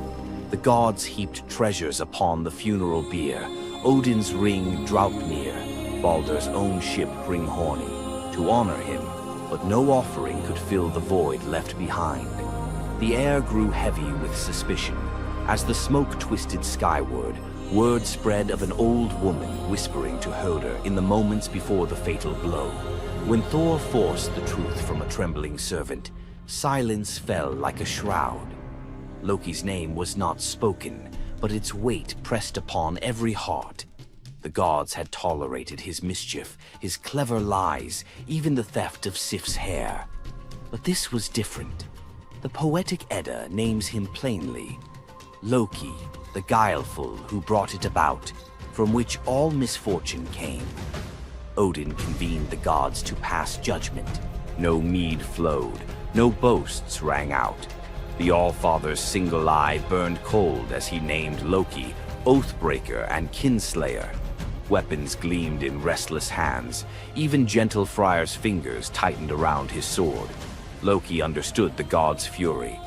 The gods heaped treasures upon the funeral bier, Odin's ring Draupnir, Baldur's own ship Hringhorni, to honor him, but no offering could fill the void left behind. The air grew heavy with suspicion. As the smoke twisted skyward, word spread of an old woman whispering to Hoder in the moments before the fatal blow. When Thor forced the truth from a trembling servant, silence fell like a shroud. Loki's name was not spoken, but its weight pressed upon every heart. The gods had tolerated his mischief, his clever lies, even the theft of Sif's hair. But this was different. The poetic Edda names him plainly: Loki, the guileful who brought it about, from which all misfortune came. Odin convened the gods to pass judgment. No mead flowed, no boasts rang out. The All-Father's single eye burned cold as he named Loki Oathbreaker and Kinslayer. Weapons gleamed in restless hands. Even gentle Friar's fingers tightened around his sword. Loki understood the god's fury.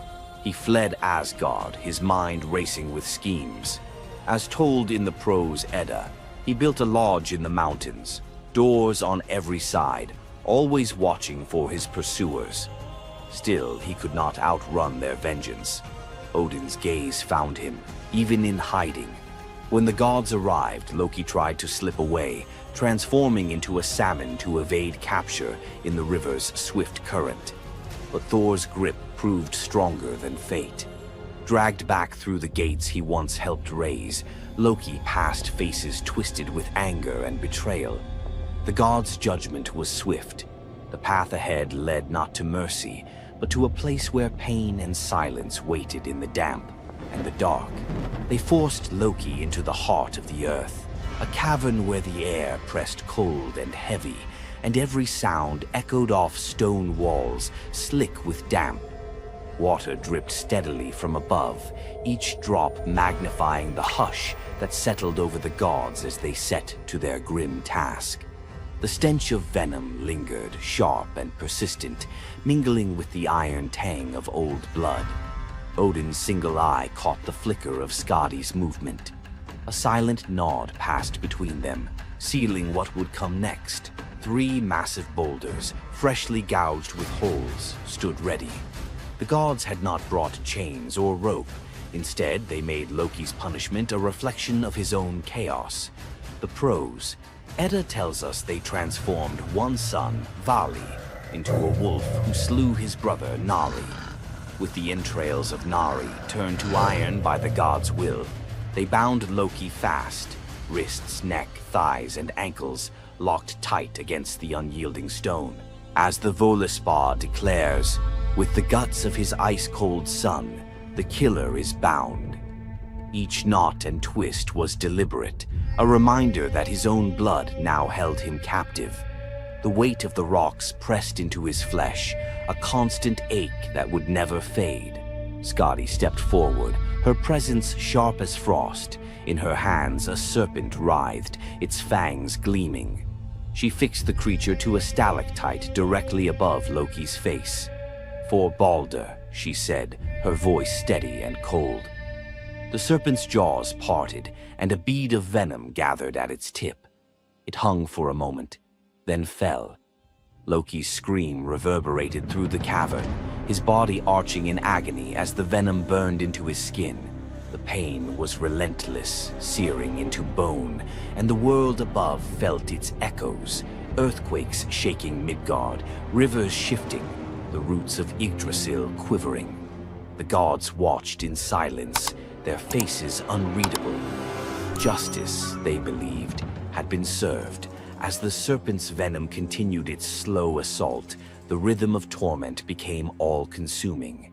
He fled Asgard, his mind racing with schemes. As told in the prose Edda, he built a lodge in the mountains, doors on every side, always watching for his pursuers. Still, he could not outrun their vengeance. Odin's gaze found him, even in hiding. When the gods arrived, Loki tried to slip away, transforming into a salmon to evade capture in the river's swift current. But Thor's grip proved stronger than fate. Dragged back through the gates he once helped raise, Loki passed faces twisted with anger and betrayal. The gods' judgment was swift. The path ahead led not to mercy, but to a place where pain and silence waited in the damp and the dark. They forced Loki into the heart of the earth, a cavern where the air pressed cold and heavy, and every sound echoed off stone walls, slick with damp. Water dripped steadily from above, each drop magnifying the hush that settled over the gods as they set to their grim task. The stench of venom lingered, sharp and persistent, mingling with the iron tang of old blood. Odin's single eye caught the flicker of Skadi's movement. A silent nod passed between them, sealing what would come next. 3 massive boulders, freshly gouged with holes, stood ready. The gods had not brought chains or rope. Instead, they made Loki's punishment a reflection of his own chaos. The prose Edda tells us they transformed one son, Vali, into a wolf who slew his brother Nari. With the entrails of Nari turned to iron by the god's will, they bound Loki fast, wrists, neck, thighs, and ankles locked tight against the unyielding stone. As the Völuspá declares, with the guts of his ice-cold son, the killer is bound. Each knot and twist was deliberate, a reminder that his own blood now held him captive. The weight of the rocks pressed into his flesh, a constant ache that would never fade. Scotty stepped forward, her presence sharp as frost. In her hands a serpent writhed, its fangs gleaming. She fixed the creature to a stalactite directly above Loki's face. "For Balder," she said, her voice steady and cold. The serpent's jaws parted, and a bead of venom gathered at its tip. It hung for a moment, then fell. Loki's scream reverberated through the cavern, his body arching in agony as the venom burned into his skin. The pain was relentless, searing into bone, and the world above felt its echoes, earthquakes shaking Midgard, rivers shifting, the roots of Yggdrasil quivering. The gods watched in silence, their faces unreadable. Justice, they believed, had been served. As the serpent's venom continued its slow assault, the rhythm of torment became all-consuming.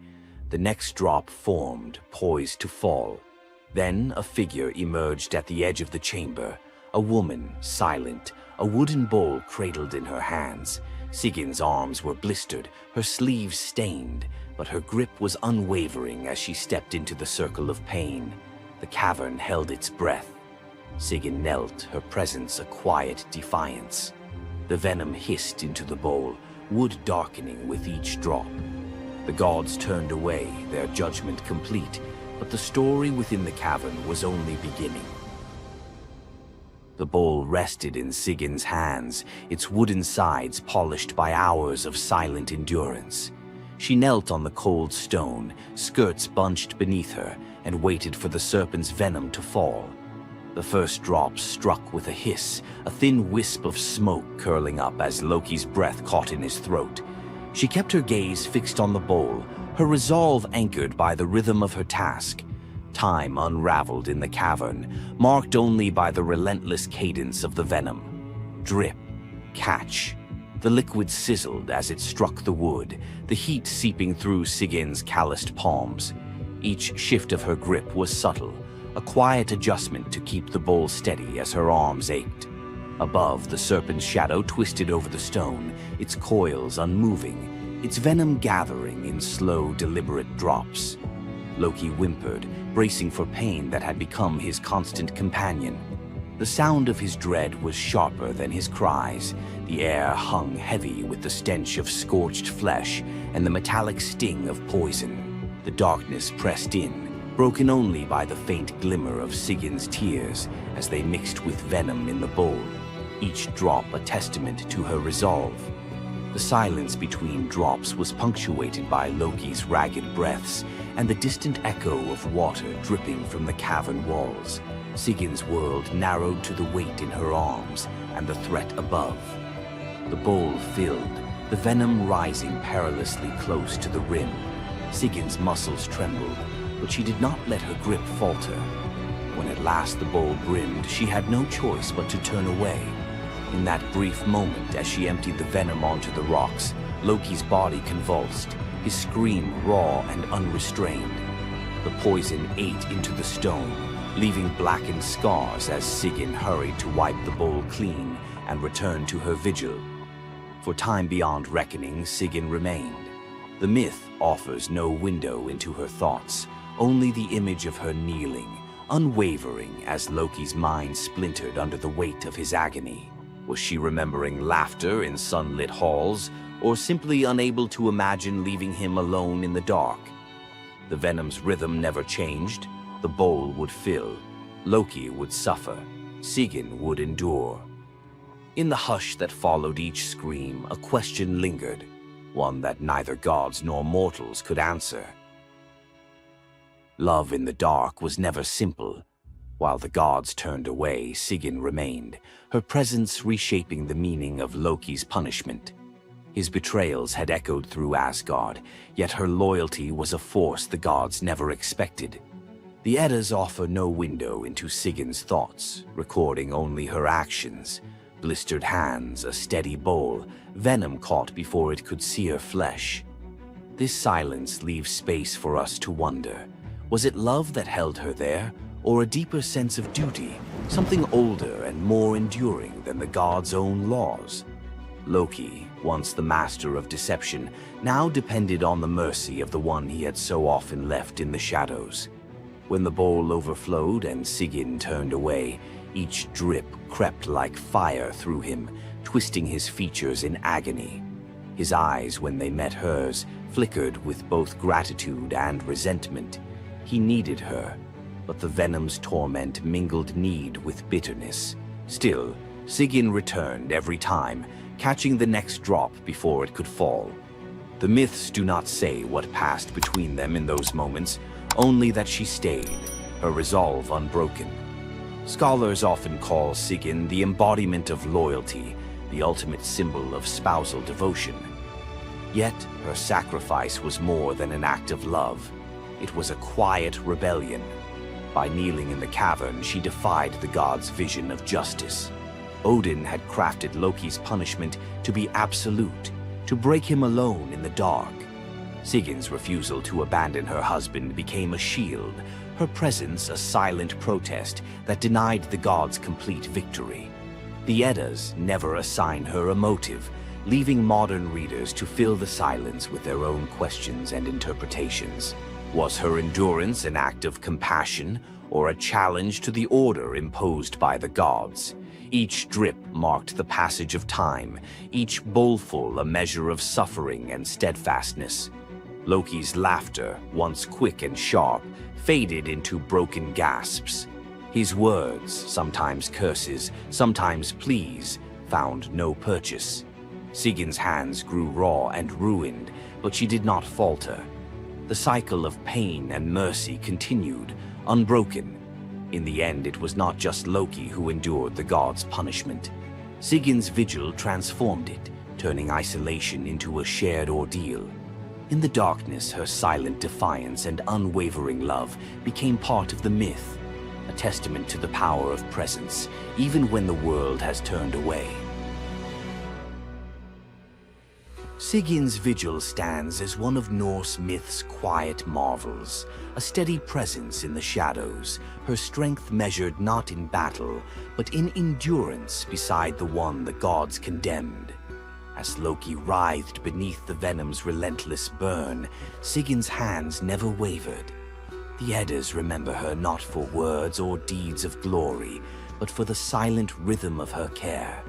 The next drop formed, poised to fall. Then a figure emerged at the edge of the chamber, a woman, silent, a wooden bowl cradled in her hands. Sigin's arms were blistered, her sleeves stained, but her grip was unwavering as she stepped into the circle of pain. The cavern held its breath. Sigyn knelt, her presence a quiet defiance. The venom hissed into the bowl, wood darkening with each drop. The gods turned away, their judgment complete, but the story within the cavern was only beginning. The bowl rested in Sigyn's hands, its wooden sides polished by hours of silent endurance. She knelt on the cold stone, skirts bunched beneath her, and waited for the serpent's venom to fall. The first drop struck with a hiss, a thin wisp of smoke curling up as Loki's breath caught in his throat. She kept her gaze fixed on the bowl, her resolve anchored by the rhythm of her task. Time unraveled in the cavern, marked only by the relentless cadence of the venom. Drip, catch. The liquid sizzled as it struck the wood, the heat seeping through Sigyn's calloused palms. Each shift of her grip was subtle, a quiet adjustment to keep the bowl steady as her arms ached. Above, the serpent's shadow twisted over the stone, its coils unmoving, its venom gathering in slow, deliberate drops. Loki whimpered, bracing for pain that had become his constant companion. The sound of his dread was sharper than his cries. The air hung heavy with the stench of scorched flesh and the metallic sting of poison. The darkness pressed in, broken only by the faint glimmer of Sigyn's tears as they mixed with venom in the bowl, each drop a testament to her resolve. The silence between drops was punctuated by Loki's ragged breaths and the distant echo of water dripping from the cavern walls. Sigyn's world narrowed to the weight in her arms and the threat above. The bowl filled, the venom rising perilously close to the rim. Sigyn's muscles trembled, but she did not let her grip falter. When at last the bowl brimmed, she had no choice but to turn away. In that brief moment, as she emptied the venom onto the rocks, Loki's body convulsed, his scream raw and unrestrained. The poison ate into the stone, leaving blackened scars as Sigyn hurried to wipe the bowl clean and return to her vigil. For time beyond reckoning, Sigyn remained. The myth offers no window into her thoughts, only the image of her kneeling, unwavering as Loki's mind splintered under the weight of his agony. Was she remembering laughter in sunlit halls, or simply unable to imagine leaving him alone in the dark? The venom's rhythm never changed. The bowl would fill. Loki would suffer. Sigyn would endure. In the hush that followed each scream, a question lingered, one that neither gods nor mortals could answer. Love in the dark was never simple. While the gods turned away, Sigyn remained, her presence reshaping the meaning of Loki's punishment. His betrayals had echoed through Asgard, yet her loyalty was a force the gods never expected. The Eddas offer no window into Sigin's thoughts, recording only her actions. Blistered hands, a steady bowl, venom caught before it could sear flesh. This silence leaves space for us to wonder. Was it love that held her there, or a deeper sense of duty, something older and more enduring than the gods' own laws? Loki, once the master of deception, now depended on the mercy of the one he had so often left in the shadows. When the bowl overflowed and Sigyn turned away, each drip crept like fire through him, twisting his features in agony. His eyes, when they met hers, flickered with both gratitude and resentment. He needed her, but the venom's torment mingled need with bitterness. Still, Sigyn returned every time, catching the next drop before it could fall. The myths do not say what passed between them in those moments, only that she stayed, her resolve unbroken. Scholars often call Sigyn the embodiment of loyalty, the ultimate symbol of spousal devotion. Yet, her sacrifice was more than an act of love. It was a quiet rebellion. By kneeling in the cavern, she defied the gods' vision of justice. Odin had crafted Loki's punishment to be absolute, to break him alone in the dark. Sigyn's refusal to abandon her husband became a shield, her presence a silent protest that denied the gods complete victory. The Eddas never assign her a motive, leaving modern readers to fill the silence with their own questions and interpretations. Was her endurance an act of compassion or a challenge to the order imposed by the gods? Each drip marked the passage of time, each bowlful a measure of suffering and steadfastness. Loki's laughter, once quick and sharp, faded into broken gasps. His words, sometimes curses, sometimes pleas, found no purchase. Sigyn's hands grew raw and ruined, but she did not falter. The cycle of pain and mercy continued, unbroken. In the end, it was not just Loki who endured the gods' punishment. Sigyn's vigil transformed it, turning isolation into a shared ordeal. In the darkness, her silent defiance and unwavering love became part of the myth, a testament to the power of presence, even when the world has turned away. Sigyn's vigil stands as one of Norse myth's quiet marvels, a steady presence in the shadows, her strength measured not in battle, but in endurance beside the one the gods condemned. As Loki writhed beneath the venom's relentless burn, Sigyn's hands never wavered. The Eddas remember her not for words or deeds of glory, but for the silent rhythm of her care.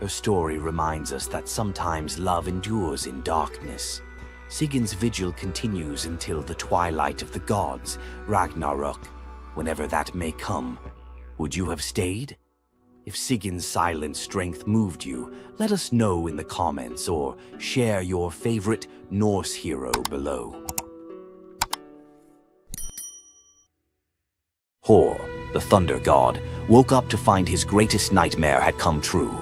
Her story reminds us that sometimes love endures in darkness. Sigyn's vigil continues until the twilight of the gods, Ragnarok, whenever that may come. Would you have stayed? If Sigyn's silent strength moved you, let us know in the comments or share your favorite Norse hero below. Hor, the thunder god, woke up to find his greatest nightmare had come true.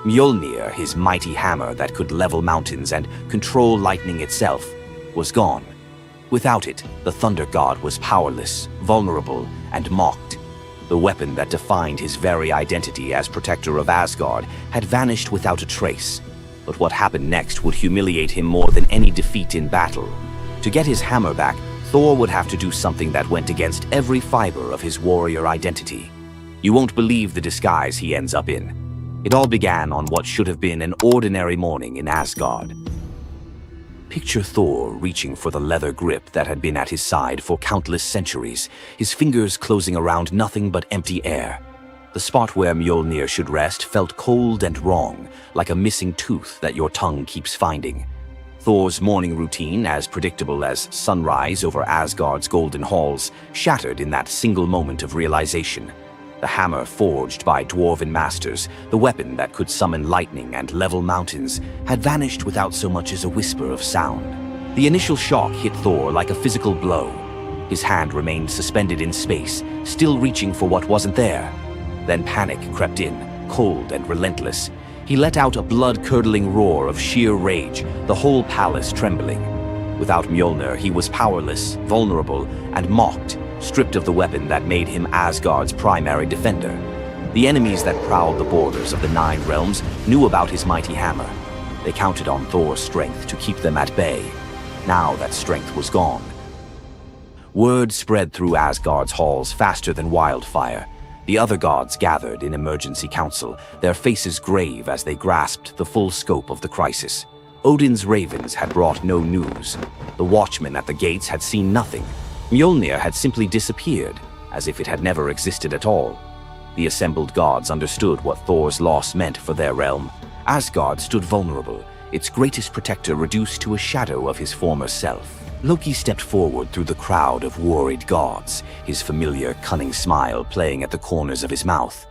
Mjolnir, his mighty hammer that could level mountains and control lightning itself, was gone. Without it, the thunder god was powerless, vulnerable, and mocked. The weapon that defined his very identity as protector of Asgard had vanished without a trace. But what happened next would humiliate him more than any defeat in battle. To get his hammer back, Thor would have to do something that went against every fiber of his warrior identity. You won't believe the disguise he ends up in. It all began on what should have been an ordinary morning in Asgard. Picture Thor reaching for the leather grip that had been at his side for countless centuries, his fingers closing around nothing but empty air. The spot where Mjolnir should rest felt cold and wrong, like a missing tooth that your tongue keeps finding. Thor's morning routine, as predictable as sunrise over Asgard's golden halls, shattered in that single moment of realization. The hammer forged by dwarven masters, the weapon that could summon lightning and level mountains, had vanished without so much as a whisper of sound. The initial shock hit Thor like a physical blow. His hand remained suspended in space, still reaching for what wasn't there. Then panic crept in, cold and relentless. He let out a blood-curdling roar of sheer rage, the whole palace trembling. Without Mjolnir, he was powerless, vulnerable, and mocked, stripped of the weapon that made him Asgard's primary defender. The enemies that prowled the borders of the Nine Realms knew about his mighty hammer. They counted on Thor's strength to keep them at bay. Now that strength was gone. Word spread through Asgard's halls faster than wildfire. The other gods gathered in emergency council, their faces grave as they grasped the full scope of the crisis. Odin's ravens had brought no news. The watchmen at the gates had seen nothing. Mjolnir had simply disappeared, as if it had never existed at all. The assembled gods understood what Thor's loss meant for their realm. Asgard stood vulnerable, its greatest protector reduced to a shadow of his former self. Loki stepped forward through the crowd of worried gods, his familiar, cunning smile playing at the corners of his mouth.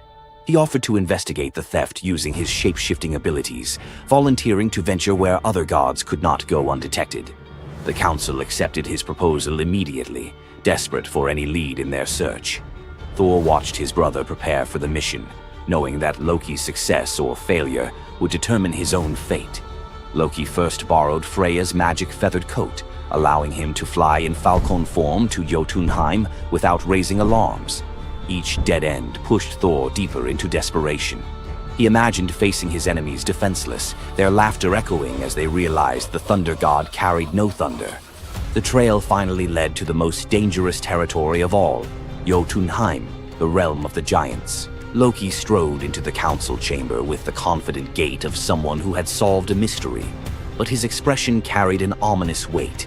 He offered to investigate the theft using his shape-shifting abilities, volunteering to venture where other gods could not go undetected. The council accepted his proposal immediately, desperate for any lead in their search. Thor watched his brother prepare for the mission, knowing that Loki's success or failure would determine his own fate. Loki first borrowed Freya's magic feathered coat, allowing him to fly in falcon form to Jotunheim without raising alarms. Each dead end pushed Thor deeper into desperation. He imagined facing his enemies defenseless, their laughter echoing as they realized the thunder god carried no thunder. The trail finally led to the most dangerous territory of all, Jotunheim, the realm of the giants. Loki strode into the council chamber with the confident gait of someone who had solved a mystery, but his expression carried an ominous weight.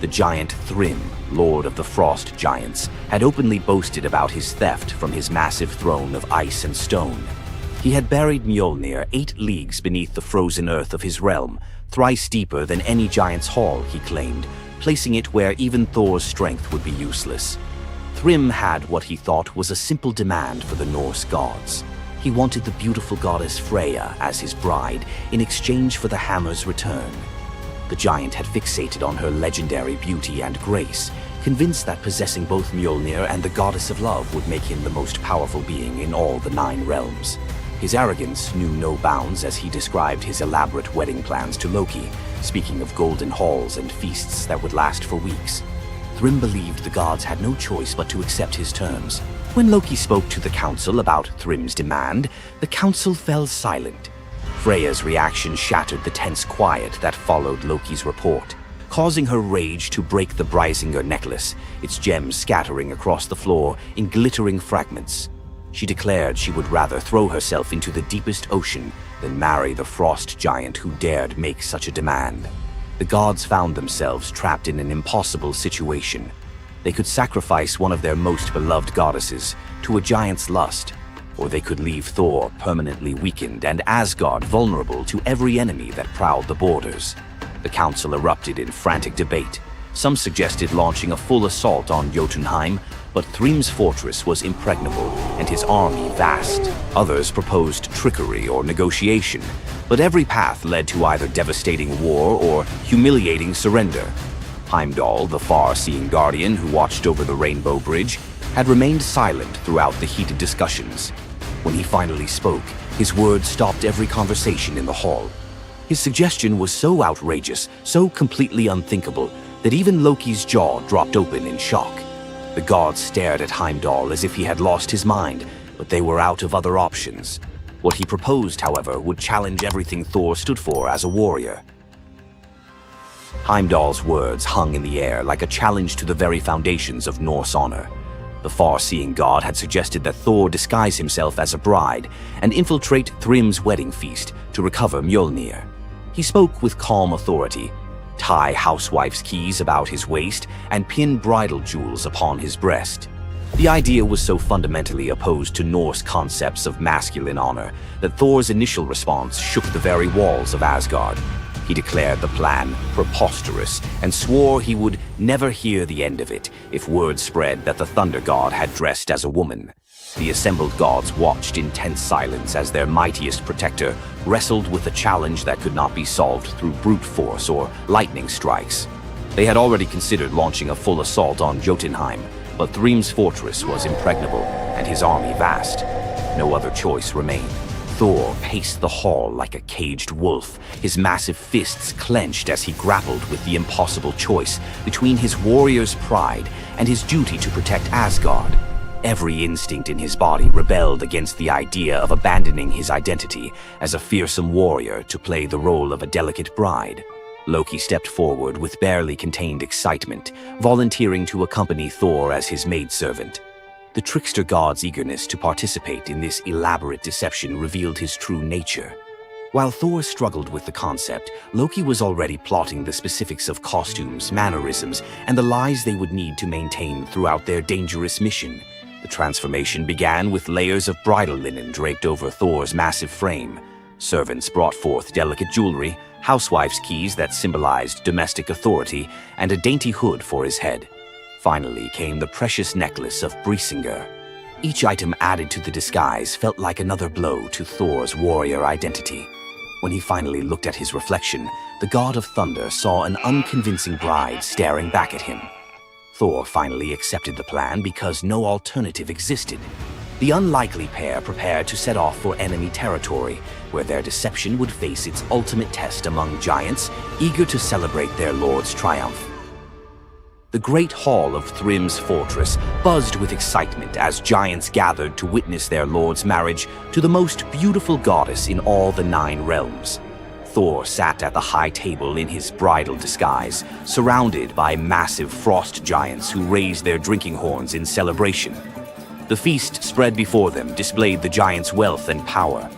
The giant Thrym, lord of the frost giants, had openly boasted about his theft from his massive throne of ice and stone. He had buried Mjolnir 8 leagues beneath the frozen earth of his realm, thrice deeper than any giant's hall, he claimed, placing it where even Thor's strength would be useless. Thrym had what he thought was a simple demand for the Norse gods. He wanted the beautiful goddess Freya as his bride in exchange for the hammer's return. The giant had fixated on her legendary beauty and grace, convinced that possessing both Mjolnir and the goddess of love would make him the most powerful being in all the 9 realms. His arrogance knew no bounds as he described his elaborate wedding plans to Loki, speaking of golden halls and feasts that would last for weeks. Thrym believed the gods had no choice but to accept his terms. When Loki spoke to the council about Thrym's demand, the council fell silent. Freya's reaction shattered the tense quiet that followed Loki's report, causing her rage to break the Brysinger necklace, its gems scattering across the floor in glittering fragments. She declared she would rather throw herself into the deepest ocean than marry the frost giant who dared make such a demand. The gods found themselves trapped in an impossible situation. They could sacrifice one of their most beloved goddesses to a giant's lust, or they could leave Thor permanently weakened and Asgard vulnerable to every enemy that prowled the borders. The council erupted in frantic debate. Some suggested launching a full assault on Jotunheim, but Thrym's fortress was impregnable and his army vast. Others proposed trickery or negotiation, but every path led to either devastating war or humiliating surrender. Heimdall, the far-seeing guardian who watched over the Rainbow Bridge, had remained silent throughout the heated discussions. When he finally spoke, his words stopped every conversation in the hall. His suggestion was so outrageous, so completely unthinkable, that even Loki's jaw dropped open in shock. The gods stared at Heimdall as if he had lost his mind, but they were out of other options. What he proposed, however, would challenge everything Thor stood for as a warrior. Heimdall's words hung in the air like a challenge to the very foundations of Norse honor. The far-seeing god had suggested that Thor disguise himself as a bride and infiltrate Thrym's wedding feast to recover Mjolnir. He spoke with calm authority, tie housewife's keys about his waist, and pin bridal jewels upon his breast. The idea was so fundamentally opposed to Norse concepts of masculine honor that Thor's initial response shook the very walls of Asgard. He declared the plan preposterous and swore he would never hear the end of it if word spread that the Thunder God had dressed as a woman. The assembled gods watched in tense silence as their mightiest protector wrestled with a challenge that could not be solved through brute force or lightning strikes. They had already considered launching a full assault on Jotunheim, but Thrym's fortress was impregnable and his army vast. No other choice remained. Thor paced the hall like a caged wolf, his massive fists clenched as he grappled with the impossible choice between his warrior's pride and his duty to protect Asgard. Every instinct in his body rebelled against the idea of abandoning his identity as a fearsome warrior to play the role of a delicate bride. Loki stepped forward with barely contained excitement, volunteering to accompany Thor as his maidservant. The trickster god's eagerness to participate in this elaborate deception revealed his true nature. While Thor struggled with the concept, Loki was already plotting the specifics of costumes, mannerisms, and the lies they would need to maintain throughout their dangerous mission. The transformation began with layers of bridal linen draped over Thor's massive frame. Servants brought forth delicate jewelry, housewives' keys that symbolized domestic authority, and a dainty hood for his head. Finally came the precious necklace of Brisingar. Each item added to the disguise felt like another blow to Thor's warrior identity. When he finally looked at his reflection, the god of thunder saw an unconvincing bride staring back at him. Thor finally accepted the plan because no alternative existed. The unlikely pair prepared to set off for enemy territory, where their deception would face its ultimate test among giants, eager to celebrate their lord's triumph. The great hall of Thrym's fortress buzzed with excitement as giants gathered to witness their lord's marriage to the most beautiful goddess in all the 9 realms. Thor sat at the high table in his bridal disguise, surrounded by massive frost giants who raised their drinking horns in celebration. The feast spread before them displayed the giants' wealth and power.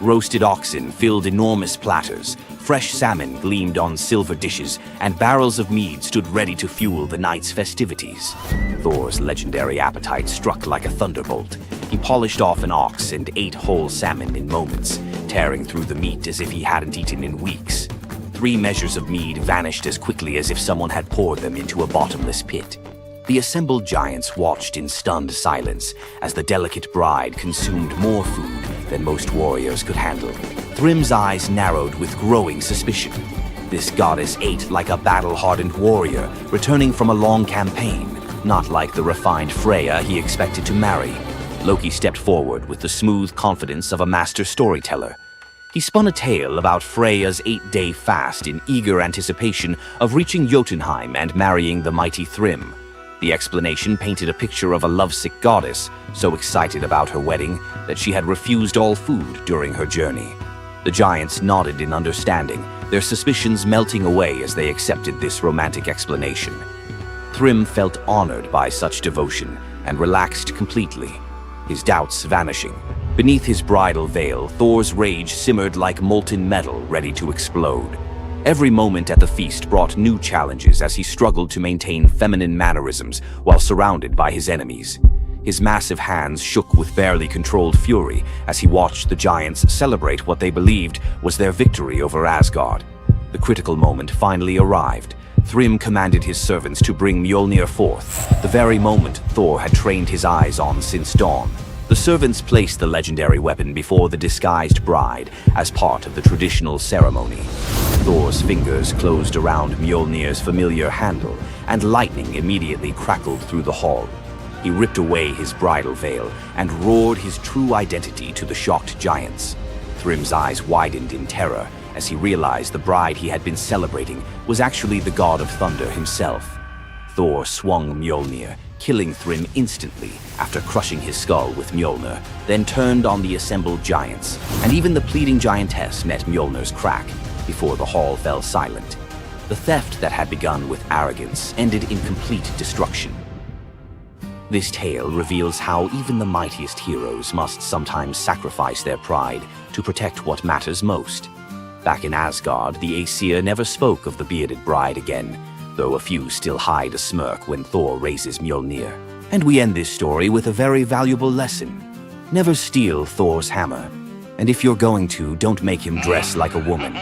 Roasted oxen filled enormous platters, fresh salmon gleamed on silver dishes, and barrels of mead stood ready to fuel the night's festivities. Thor's legendary appetite struck like a thunderbolt. He polished off an ox and ate whole salmon in moments, tearing through the meat as if he hadn't eaten in weeks. 3 measures of mead vanished as quickly as if someone had poured them into a bottomless pit. The assembled giants watched in stunned silence as the delicate bride consumed more food than most warriors could handle. Thrym's eyes narrowed with growing suspicion. This goddess ate like a battle-hardened warrior, returning from a long campaign, not like the refined Freya he expected to marry. Loki stepped forward with the smooth confidence of a master storyteller. He spun a tale about Freya's 8-day fast in eager anticipation of reaching Jotunheim and marrying the mighty Thrym. The explanation painted a picture of a lovesick goddess, so excited about her wedding that she had refused all food during her journey. The giants nodded in understanding, their suspicions melting away as they accepted this romantic explanation. Thrym felt honored by such devotion and relaxed completely, his doubts vanishing. Beneath his bridal veil, Thor's rage simmered like molten metal ready to explode. Every moment at the feast brought new challenges as he struggled to maintain feminine mannerisms while surrounded by his enemies. His massive hands shook with barely controlled fury as he watched the giants celebrate what they believed was their victory over Asgard. The critical moment finally arrived. Thrym commanded his servants to bring Mjolnir forth, the very moment Thor had trained his eyes on since dawn. The servants placed the legendary weapon before the disguised bride as part of the traditional ceremony. Thor's fingers closed around Mjolnir's familiar handle, and lightning immediately crackled through the hall. He ripped away his bridal veil and roared his true identity to the shocked giants. Thrym's eyes widened in terror as he realized the bride he had been celebrating was actually the god of thunder himself. Thor swung Mjolnir, killing Thrym instantly after crushing his skull with Mjolnir, then turned on the assembled giants, and even the pleading giantess met Mjolnir's crack before the hall fell silent. The theft that had begun with arrogance ended in complete destruction. This tale reveals how even the mightiest heroes must sometimes sacrifice their pride to protect what matters most. Back in Asgard, the Aesir never spoke of the bearded bride again, though a few still hide a smirk when Thor raises Mjolnir. And we end this story with a very valuable lesson. Never steal Thor's hammer. And if you're going to, don't make him dress like a woman.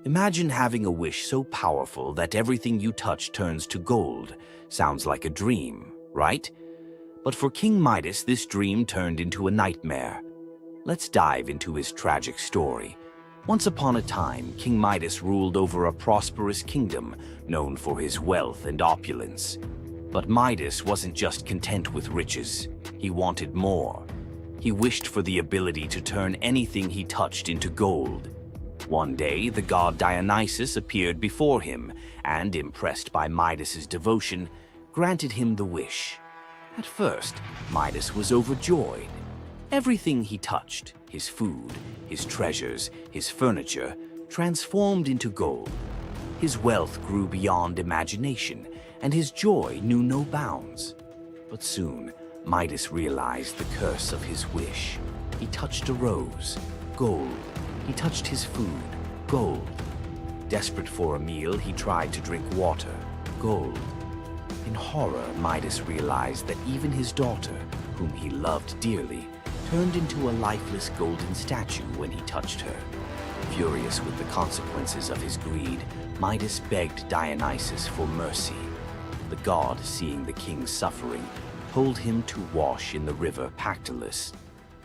Imagine having a wish so powerful that everything you touch turns to gold. Sounds like a dream, right? But for King Midas, this dream turned into a nightmare. Let's dive into his tragic story. Once upon a time, King Midas ruled over a prosperous kingdom known for his wealth and opulence. But Midas wasn't just content with riches. He wanted more. He wished for the ability to turn anything he touched into gold. One day, the god Dionysus appeared before him and, impressed by Midas's devotion, granted him the wish. At first, Midas was overjoyed. Everything he touched, his food, his treasures, his furniture, transformed into gold. His wealth grew beyond imagination, and his joy knew no bounds. But soon, Midas realized the curse of his wish. He touched a rose, gold. He touched his food, gold. Desperate for a meal, he tried to drink water, gold. In horror, Midas realized that even his daughter, whom he loved dearly, turned into a lifeless golden statue when he touched her. Furious with the consequences of his greed, Midas begged Dionysus for mercy. The god, seeing the king's suffering, told him to wash in the river Pactolus.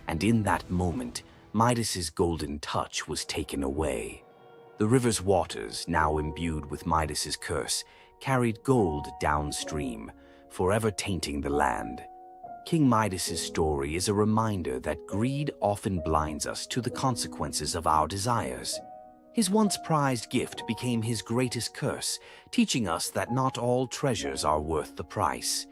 And in that moment, Midas's golden touch was taken away. The river's waters, now imbued with Midas's curse, carried gold downstream, forever tainting the land. King Midas's story is a reminder that greed often blinds us to the consequences of our desires. His once prized gift became his greatest curse, teaching us that not all treasures are worth the price.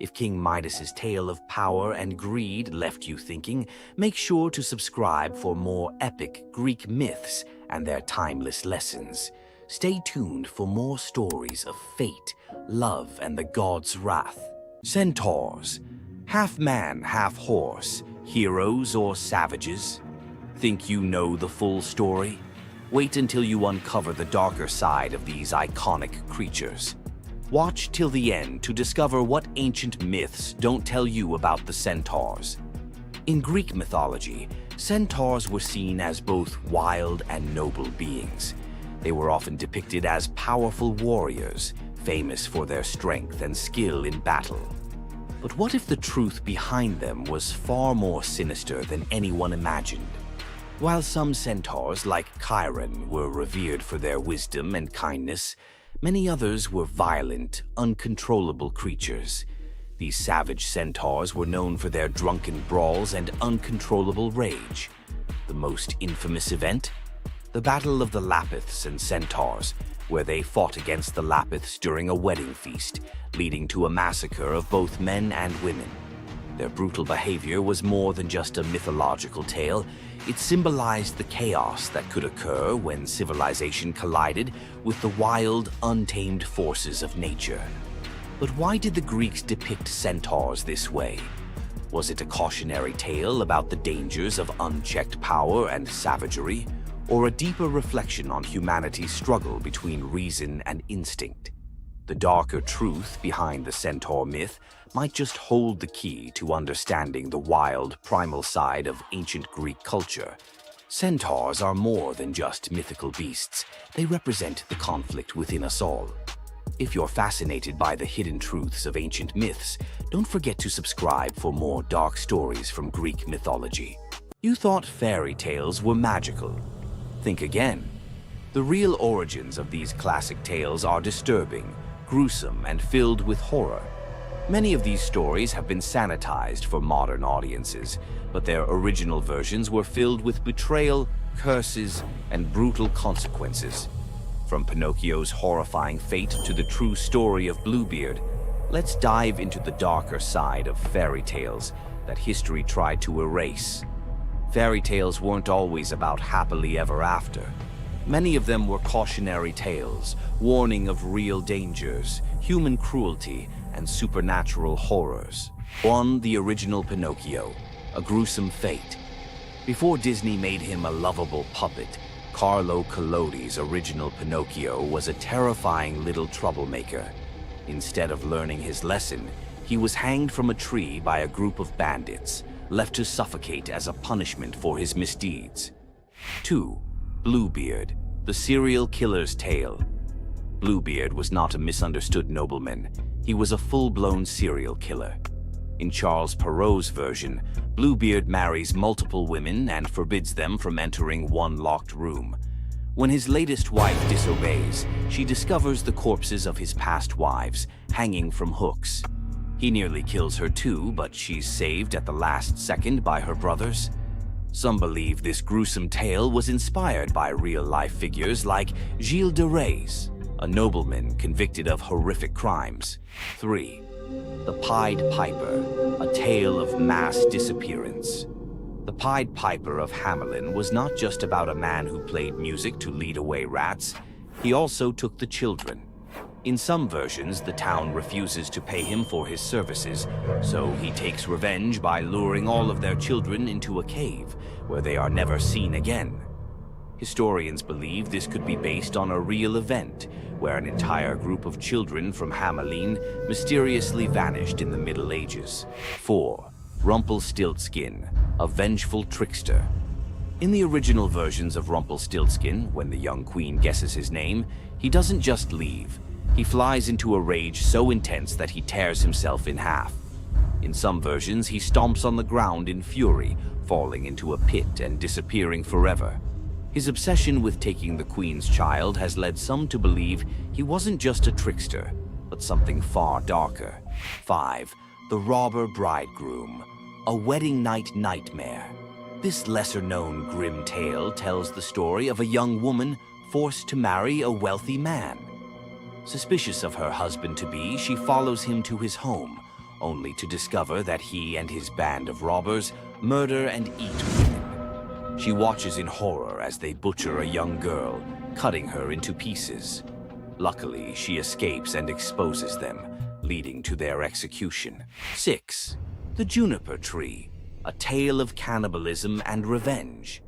If King Midas's tale of power and greed left you thinking, make sure to subscribe for more epic Greek myths and their timeless lessons. Stay tuned for more stories of fate, love, and the god's wrath. Centaurs. Half man, half horse, heroes or savages? Think you know the full story? Wait until you uncover the darker side of these iconic creatures. Watch till the end to discover what ancient myths don't tell you about the Centaurs. In Greek mythology, Centaurs were seen as both wild and noble beings. They were often depicted as powerful warriors, famous for their strength and skill in battle. But what if the truth behind them was far more sinister than anyone imagined? While some centaurs, like Chiron, were revered for their wisdom and kindness, many others were violent, uncontrollable creatures. These savage centaurs were known for their drunken brawls and uncontrollable rage. The most infamous event? The Battle of the Lapiths and Centaurs, where they fought against the Lapiths during a wedding feast, leading to a massacre of both men and women. Their brutal behavior was more than just a mythological tale. It symbolized the chaos that could occur when civilization collided with the wild, untamed forces of nature. But why did the Greeks depict centaurs this way? Was it a cautionary tale about the dangers of unchecked power and savagery, or a deeper reflection on humanity's struggle between reason and instinct? The darker truth behind the centaur myth might just hold the key to understanding the wild, primal side of ancient Greek culture. Centaurs are more than just mythical beasts. They represent the conflict within us all. If you're fascinated by the hidden truths of ancient myths, don't forget to subscribe for more dark stories from Greek mythology. You thought fairy tales were magical. Think again. The real origins of these classic tales are disturbing, gruesome, and filled with horror. Many of these stories have been sanitized for modern audiences, but their original versions were filled with betrayal, curses, and brutal consequences. From Pinocchio's horrifying fate to the true story of Bluebeard, let's dive into the darker side of fairy tales that history tried to erase. Fairy tales weren't always about happily ever after. Many of them were cautionary tales, warning of real dangers, human cruelty, and supernatural horrors. One, the original Pinocchio, a gruesome fate. Before Disney made him a lovable puppet, Carlo Collodi's original Pinocchio was a terrifying little troublemaker. Instead of learning his lesson, he was hanged from a tree by a group of bandits, left to suffocate as a punishment for his misdeeds. 2. Bluebeard, the serial killer's tale. Bluebeard was not a misunderstood nobleman. He was a full-blown serial killer. In Charles Perrault's version, Bluebeard marries multiple women and forbids them from entering one locked room. When his latest wife disobeys, she discovers the corpses of his past wives hanging from hooks. He nearly kills her too, but she's saved at the last second by her brothers. Some believe this gruesome tale was inspired by real-life figures like Gilles de Rais, a nobleman convicted of horrific crimes. 3. The Pied Piper, a tale of mass disappearance. The Pied Piper of Hamelin was not just about a man who played music to lead away rats, he also took the children. In some versions, the town refuses to pay him for his services, so he takes revenge by luring all of their children into a cave, where they are never seen again. Historians believe this could be based on a real event, where an entire group of children from Hamelin mysteriously vanished in the Middle Ages. 4. Rumpelstiltskin, a vengeful trickster. In the original versions of Rumpelstiltskin, when the young queen guesses his name, he doesn't just leave. He flies into a rage so intense that he tears himself in half. In some versions, he stomps on the ground in fury, falling into a pit and disappearing forever. His obsession with taking the queen's child has led some to believe he wasn't just a trickster, but something far darker. 5. The Robber Bridegroom, a wedding night nightmare. This lesser-known grim tale tells the story of a young woman forced to marry a wealthy man. Suspicious of her husband-to-be, she follows him to his home, only to discover that he and his band of robbers murder and eat women. She watches in horror as they butcher a young girl, cutting her into pieces. Luckily, she escapes and exposes them, leading to their execution. 6. The Juniper Tree, a tale of cannibalism and revenge.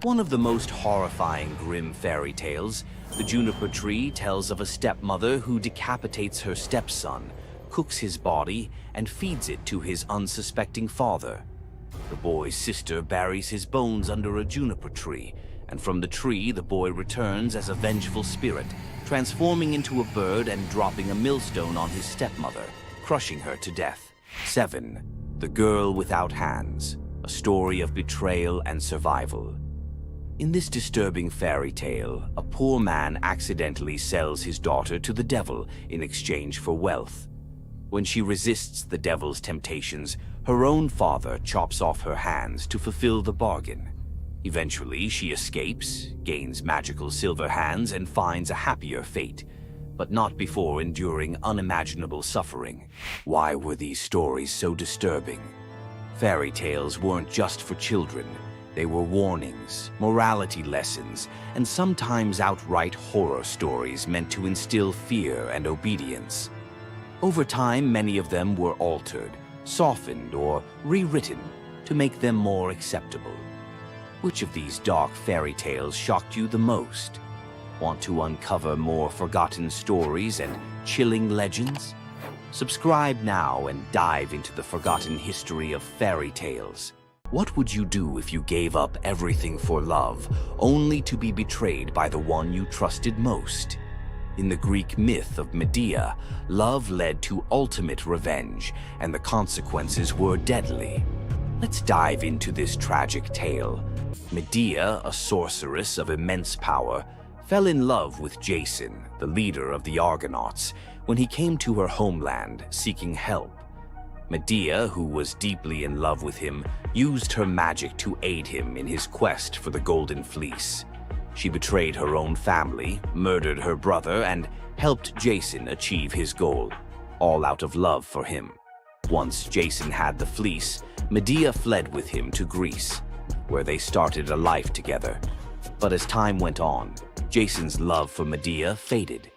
One of the most horrifying grim fairy tales, The Juniper Tree tells of a stepmother who decapitates her stepson, cooks his body, and feeds it to his unsuspecting father. The boy's sister buries his bones under a juniper tree, and from the tree the boy returns as a vengeful spirit, transforming into a bird and dropping a millstone on his stepmother, crushing her to death. 7. The Girl Without Hands, a story of betrayal and survival. In this disturbing fairy tale, a poor man accidentally sells his daughter to the devil in exchange for wealth. When she resists the devil's temptations, her own father chops off her hands to fulfill the bargain. Eventually, she escapes, gains magical silver hands, and finds a happier fate, but not before enduring unimaginable suffering. Why were these stories so disturbing? Fairy tales weren't just for children. They were warnings, morality lessons, and sometimes outright horror stories meant to instill fear and obedience. Over time, many of them were altered, softened, or rewritten to make them more acceptable. Which of these dark fairy tales shocked you the most? Want to uncover more forgotten stories and chilling legends? Subscribe now and dive into the forgotten history of fairy tales. What would you do if you gave up everything for love, only to be betrayed by the one you trusted most? In the Greek myth of Medea, love led to ultimate revenge, and the consequences were deadly. Let's dive into this tragic tale. Medea, a sorceress of immense power, fell in love with Jason, the leader of the Argonauts, when he came to her homeland seeking help. Medea, who was deeply in love with him, used her magic to aid him in his quest for the Golden Fleece. She betrayed her own family, murdered her brother, and helped Jason achieve his goal, all out of love for him. Once Jason had the fleece, Medea fled with him to Greece, where they started a life together. But as time went on, Jason's love for Medea faded.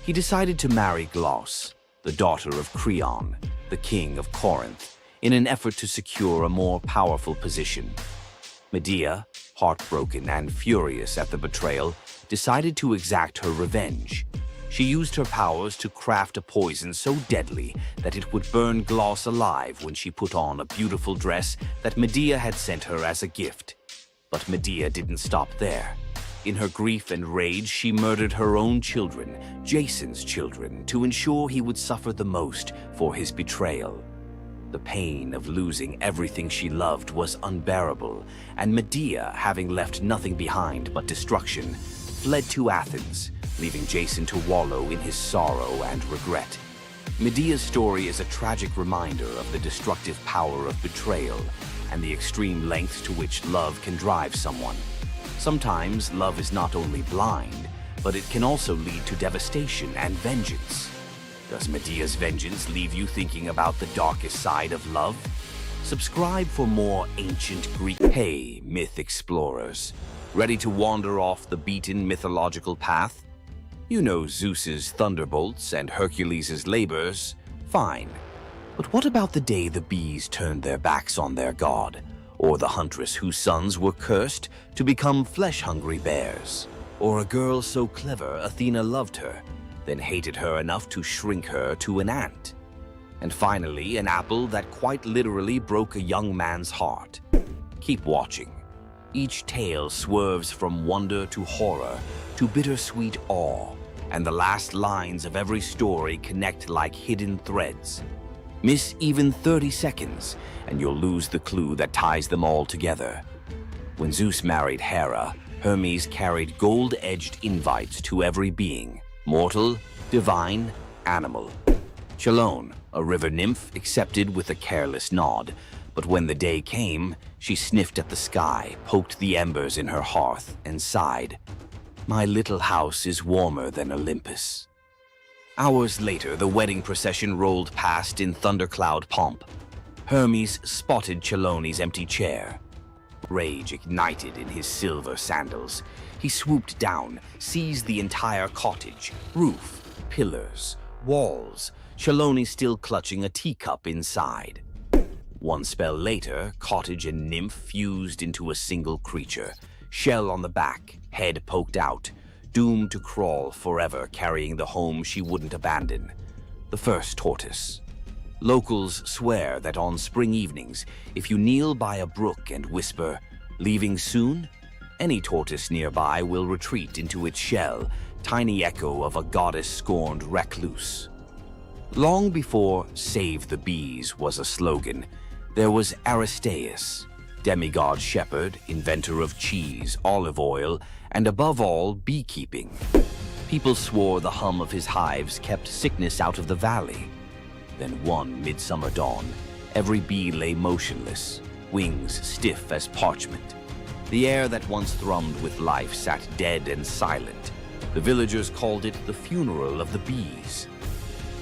He decided to marry Glauce, the daughter of Creon, the king of Corinth, in an effort to secure a more powerful position. Medea, heartbroken and furious at the betrayal, decided to exact her revenge. She used her powers to craft a poison so deadly that it would burn Glauce alive when she put on a beautiful dress that Medea had sent her as a gift. But Medea didn't stop there. In her grief and rage, she murdered her own children, Jason's children, to ensure he would suffer the most for his betrayal. The pain of losing everything she loved was unbearable, and Medea, having left nothing behind but destruction, fled to Athens, leaving Jason to wallow in his sorrow and regret. Medea's story is a tragic reminder of the destructive power of betrayal and the extreme lengths to which love can drive someone. Sometimes love is not only blind, but it can also lead to devastation and vengeance. Does Medea's vengeance leave you thinking about the darkest side of love? Subscribe for more ancient Greek. Hey, myth explorers. Ready to wander off the beaten mythological path? You know Zeus's thunderbolts and Hercules' labors. Fine. But what about the day the bees turned their backs on their god? Or the huntress whose sons were cursed to become flesh-hungry bears? Or a girl so clever Athena loved her, then hated her enough to shrink her to an ant? And finally, an apple that quite literally broke a young man's heart. Keep watching. Each tale swerves from wonder to horror to bittersweet awe, and the last lines of every story connect like hidden threads. Miss even 30 seconds, and you'll lose the clue that ties them all together. When Zeus married Hera, Hermes carried gold-edged invites to every being, mortal, divine, animal. Chelone, a river nymph, accepted with a careless nod, but when the day came, she sniffed at the sky, poked the embers in her hearth, and sighed, "My little house is warmer than Olympus." Hours later, the wedding procession rolled past in thundercloud pomp. Hermes spotted Chelone's empty chair. Rage ignited in his silver sandals. He swooped down, seized the entire cottage, roof, pillars, walls, Chelone still clutching a teacup inside. One spell later, cottage and nymph fused into a single creature, shell on the back, head poked out, doomed to crawl forever, carrying the home she wouldn't abandon. The first tortoise. Locals swear that on spring evenings, if you kneel by a brook and whisper, "Leaving soon?" any tortoise nearby will retreat into its shell, tiny echo of a goddess-scorned recluse. Long before "Save the Bees" was a slogan, there was Aristaeus, demigod shepherd, inventor of cheese, olive oil, and above all, beekeeping. People swore the hum of his hives kept sickness out of the valley. Then one midsummer dawn, every bee lay motionless, wings stiff as parchment. The air that once thrummed with life sat dead and silent. The villagers called it the funeral of the bees.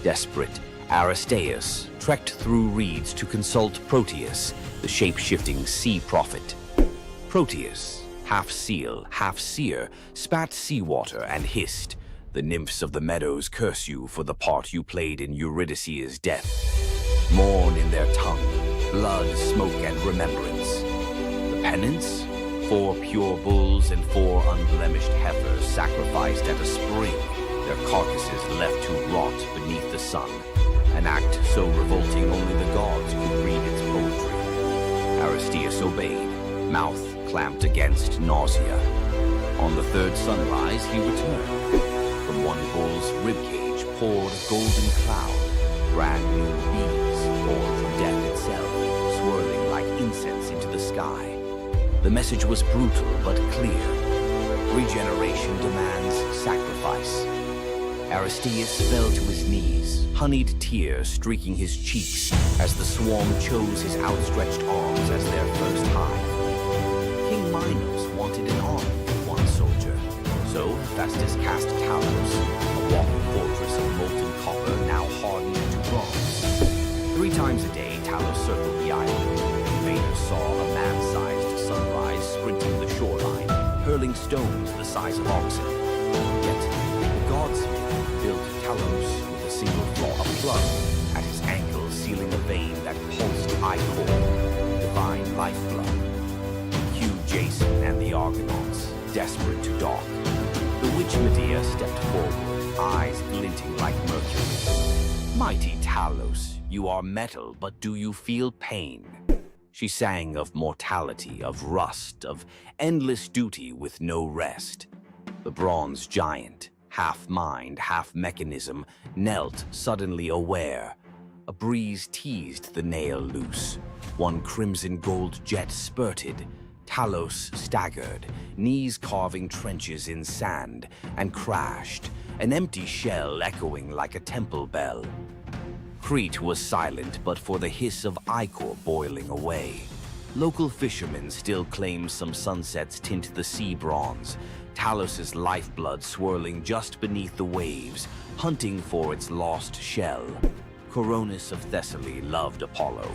Desperate, Aristaeus trekked through reeds to consult Proteus, the shape-shifting sea prophet. Proteus, half seal, half seer, spat seawater and hissed, "The nymphs of the meadows curse you for the part you played in Eurydice's death. Mourn in their tongue, blood, smoke, and remembrance. The penance? 4 pure bulls and 4 unblemished heifers sacrificed at a spring, their carcasses left to rot beneath the sun. An act so revolting only the gods could read its poetry." Aristaeus obeyed, mouth clamped against nausea. On the third sunrise, he returned. From one bull's ribcage poured a golden cloud, brand new bees poured from death itself, swirling like incense into the sky. The message was brutal but clear. Regeneration demands sacrifice. Aristaeus fell to his knees, honeyed tears streaking his cheeks as the swarm chose his outstretched arms as their first hive. King Minos wanted an army for one soldier, so Hephaestus cast Talos, a walking fortress of molten copper now hardened to bronze. 3 times a day, Talos circled the island. Invaders saw a man-sized sunrise sprinting the shoreline, hurling stones the size of oxen. Yet, the godsmith built Talos with a single flaw, a plug at his ankle, sealing a vein that pulsed ichor, divine lifeblood. Cue Jason and the Argonauts, desperate to dock. The witch Medea stepped forward, eyes glinting like mercury. "Mighty Talos, you are metal, but do you feel pain?" She sang of mortality, of rust, of endless duty with no rest. The bronze giant, half mind, half mechanism, knelt suddenly aware. A breeze teased the nail loose. One crimson gold jet spurted. Talos staggered, knees carving trenches in sand, and crashed, an empty shell echoing like a temple bell. Crete was silent but for the hiss of ichor boiling away. Local fishermen still claim some sunsets tint the sea bronze, Talos's lifeblood swirling just beneath the waves, hunting for its lost shell. Coronis of Thessaly loved Apollo,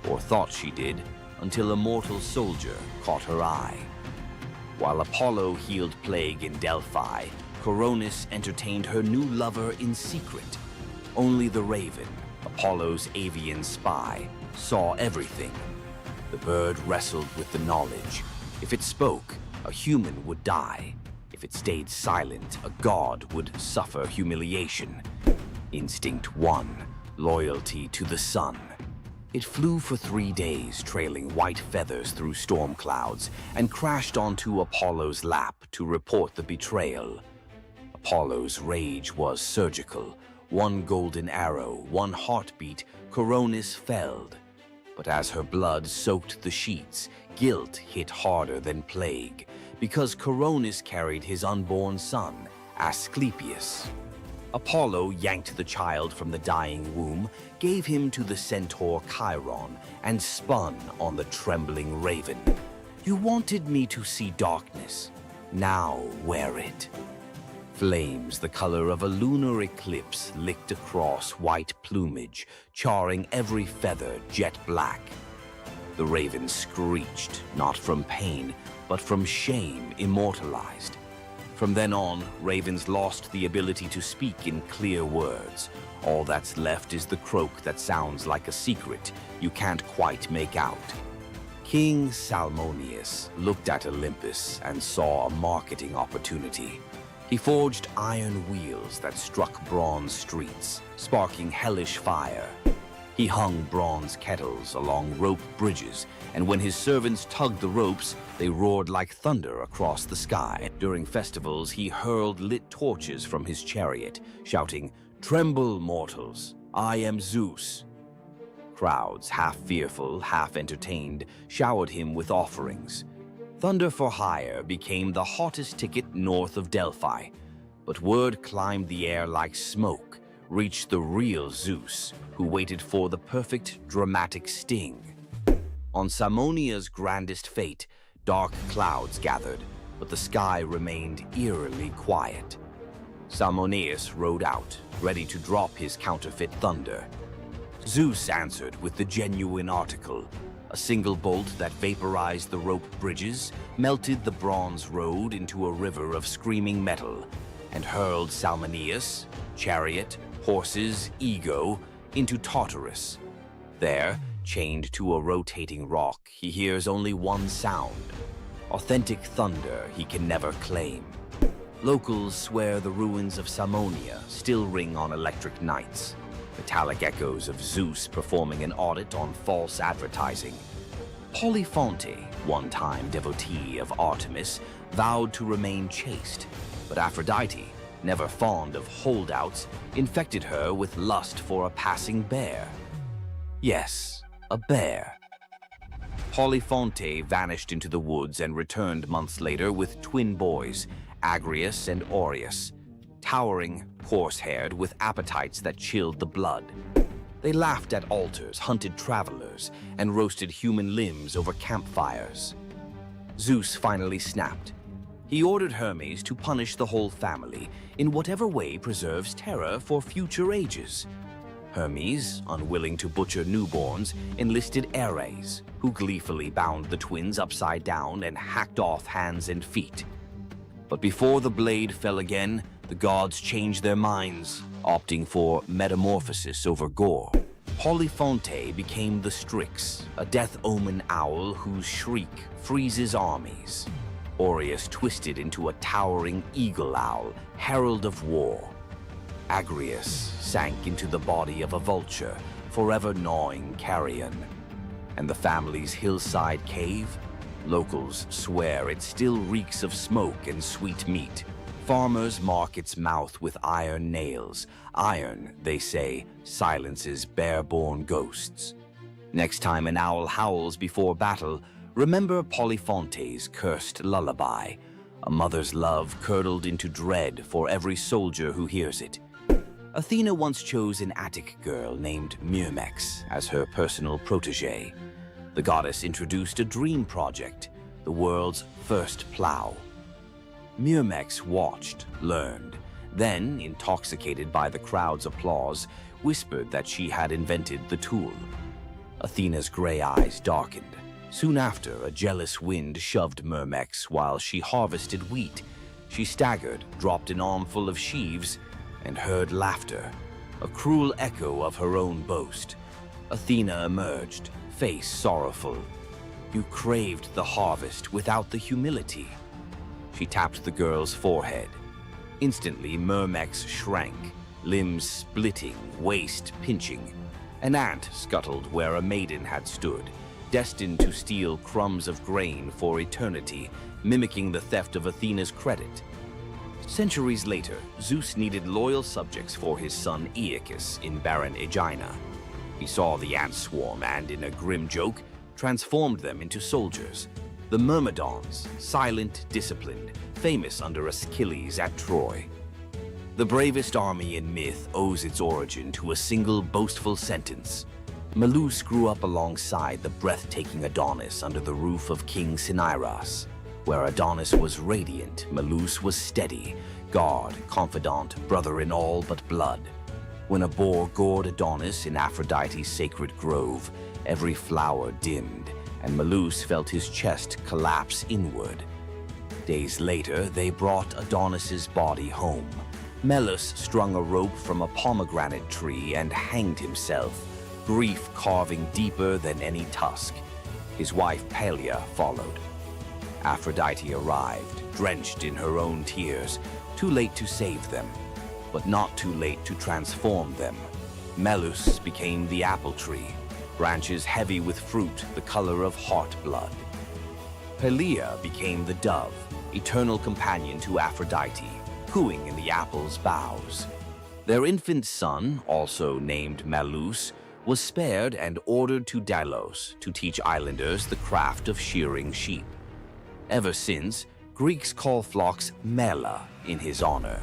or thought she did, until a mortal soldier caught her eye. While Apollo healed plague in Delphi, Coronis entertained her new lover in secret. Only the raven, Apollo's avian spy, saw everything. The bird wrestled with the knowledge. If it spoke, a human would die. If it stayed silent, a god would suffer humiliation. Instinct 1, loyalty to the sun. It flew for 3 days, trailing white feathers through storm clouds, and crashed onto Apollo's lap to report the betrayal. Apollo's rage was surgical. One golden arrow, one heartbeat, Coronis felled. But as her blood soaked the sheets, guilt hit harder than plague, because Coronis carried his unborn son, Asclepius. Apollo yanked the child from the dying womb, gave him to the centaur Chiron, and spun on the trembling raven. You wanted me to see darkness. Now wear it. Flames the color of a lunar eclipse licked across white plumage, charring every feather jet black. The raven screeched, not from pain, but from shame immortalized. From then on, ravens lost the ability to speak in clear words. All that's left is the croak that sounds like a secret you can't quite make out. King Salmoneus looked at Olympus and saw a marketing opportunity. He forged iron wheels that struck bronze streets, sparking hellish fire. He hung bronze kettles along rope bridges, and when his servants tugged the ropes, they roared like thunder across the sky. During festivals, he hurled lit torches from his chariot, shouting, "Tremble, mortals! I am Zeus!" Crowds, half fearful, half entertained, showered him with offerings. Thunder for Hire became the hottest ticket north of Delphi, but word climbed the air like smoke, reached the real Zeus, who waited for the perfect dramatic sting. On Salmonia's grandest fate, dark clouds gathered, but the sky remained eerily quiet. Salmoneus rode out, ready to drop his counterfeit thunder. Zeus answered with the genuine article, a single bolt that vaporized the rope bridges, melted the bronze road into a river of screaming metal, and hurled Salmoneus, chariot, horses, ego, into Tartarus. There, chained to a rotating rock, he hears only one sound. Authentic thunder he can never claim. Locals swear the ruins of Salmonia still ring on electric nights. Metallic echoes of Zeus performing an audit on false advertising. Polyphonte, one-time devotee of Artemis, vowed to remain chaste, but Aphrodite, never fond of holdouts, infected her with lust for a passing bear. Yes, a bear. Polyphonte vanished into the woods and returned months later with twin boys, Agrius and Aureus, towering, coarse-haired, with appetites that chilled the blood. They laughed at altars, hunted travelers, and roasted human limbs over campfires. Zeus finally snapped. He ordered Hermes to punish the whole family in whatever way preserves terror for future ages. Hermes, unwilling to butcher newborns, enlisted Ares, who gleefully bound the twins upside down and hacked off hands and feet. But before the blade fell again, the gods changed their minds, opting for metamorphosis over gore. Polyphonte became the Strix, a death omen owl whose shriek freezes armies. Aureus twisted into a towering eagle owl, herald of war. Agrius sank into the body of a vulture, forever gnawing carrion. And the family's hillside cave? Locals swear it still reeks of smoke and sweet meat, Farmers mark its mouth with iron nails. Iron, they say, silences bare-born ghosts. Next time an owl howls before battle, remember Polyphone's cursed lullaby, a mother's love curdled into dread for every soldier who hears it. Athena once chose an Attic girl named Myrmex as her personal protege. The goddess introduced a dream project, the world's first plow. Myrmex watched, learned, then, intoxicated by the crowd's applause, whispered that she had invented the tool. Athena's gray eyes darkened. Soon after, a jealous wind shoved Myrmex while she harvested wheat. She staggered, dropped an armful of sheaves, and heard laughter, a cruel echo of her own boast. Athena emerged, face sorrowful. "You craved the harvest without the humility." She tapped the girl's forehead. Instantly, Myrmex shrank, limbs splitting, waist pinching. An ant scuttled where a maiden had stood, destined to steal crumbs of grain for eternity, mimicking the theft of Athena's credit. Centuries later, Zeus needed loyal subjects for his son Aeacus in barren Aegina. He saw the ant swarm and, in a grim joke, transformed them into soldiers. The Myrmidons, silent, disciplined, famous under Achilles at Troy. The bravest army in myth owes its origin to a single boastful sentence. Medusa grew up alongside the breathtaking Adonis under the roof of King Cinyras. Where Adonis was radiant, Medusa was steady, god, confidant, brother in all but blood. When a boar gored Adonis in Aphrodite's sacred grove, every flower dimmed, and Medusa felt his chest collapse inward. Days later, they brought Adonis's body home. Medusa strung a rope from a pomegranate tree and hanged himself, grief carving deeper than any tusk. His wife Pelea followed. Aphrodite arrived, drenched in her own tears, too late to save them, but not too late to transform them. Medusa became the apple tree, branches heavy with fruit the color of heart blood. Pelea became the dove, eternal companion to Aphrodite, cooing in the apple's boughs. Their infant son, also named Medusa, was spared and ordered to Delos to teach islanders the craft of shearing sheep. Ever since, Greeks call flocks mela in his honor.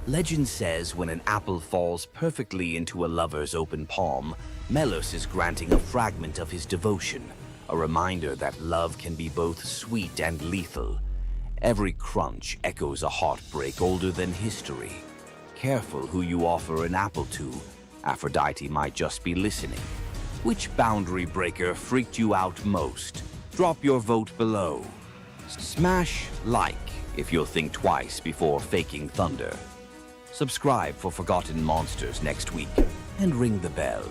Legend says when an apple falls perfectly into a lover's open palm, Medusa is granting a fragment of his devotion, a reminder that love can be both sweet and lethal. Every crunch echoes a heartbreak older than history. Careful who you offer an apple to. Aphrodite might just be listening. Which boundary breaker freaked you out most? Drop your vote below. Smash like if you'll think twice before faking thunder. Subscribe for Forgotten Monsters next week, and ring the bell.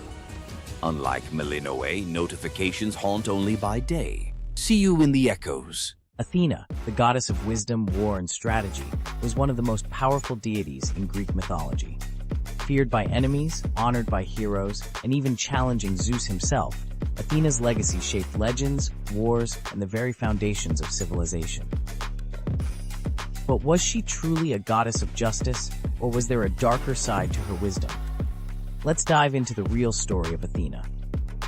Unlike Melinoe, notifications haunt only by day. See you in the echoes. Athena, the goddess of wisdom, war, and strategy, was one of the most powerful deities in Greek mythology. Feared by enemies, honored by heroes, and even challenging Zeus himself, Athena's legacy shaped legends, wars, and the very foundations of civilization. But was she truly a goddess of justice, or was there a darker side to her wisdom? Let's dive into the real story of Athena.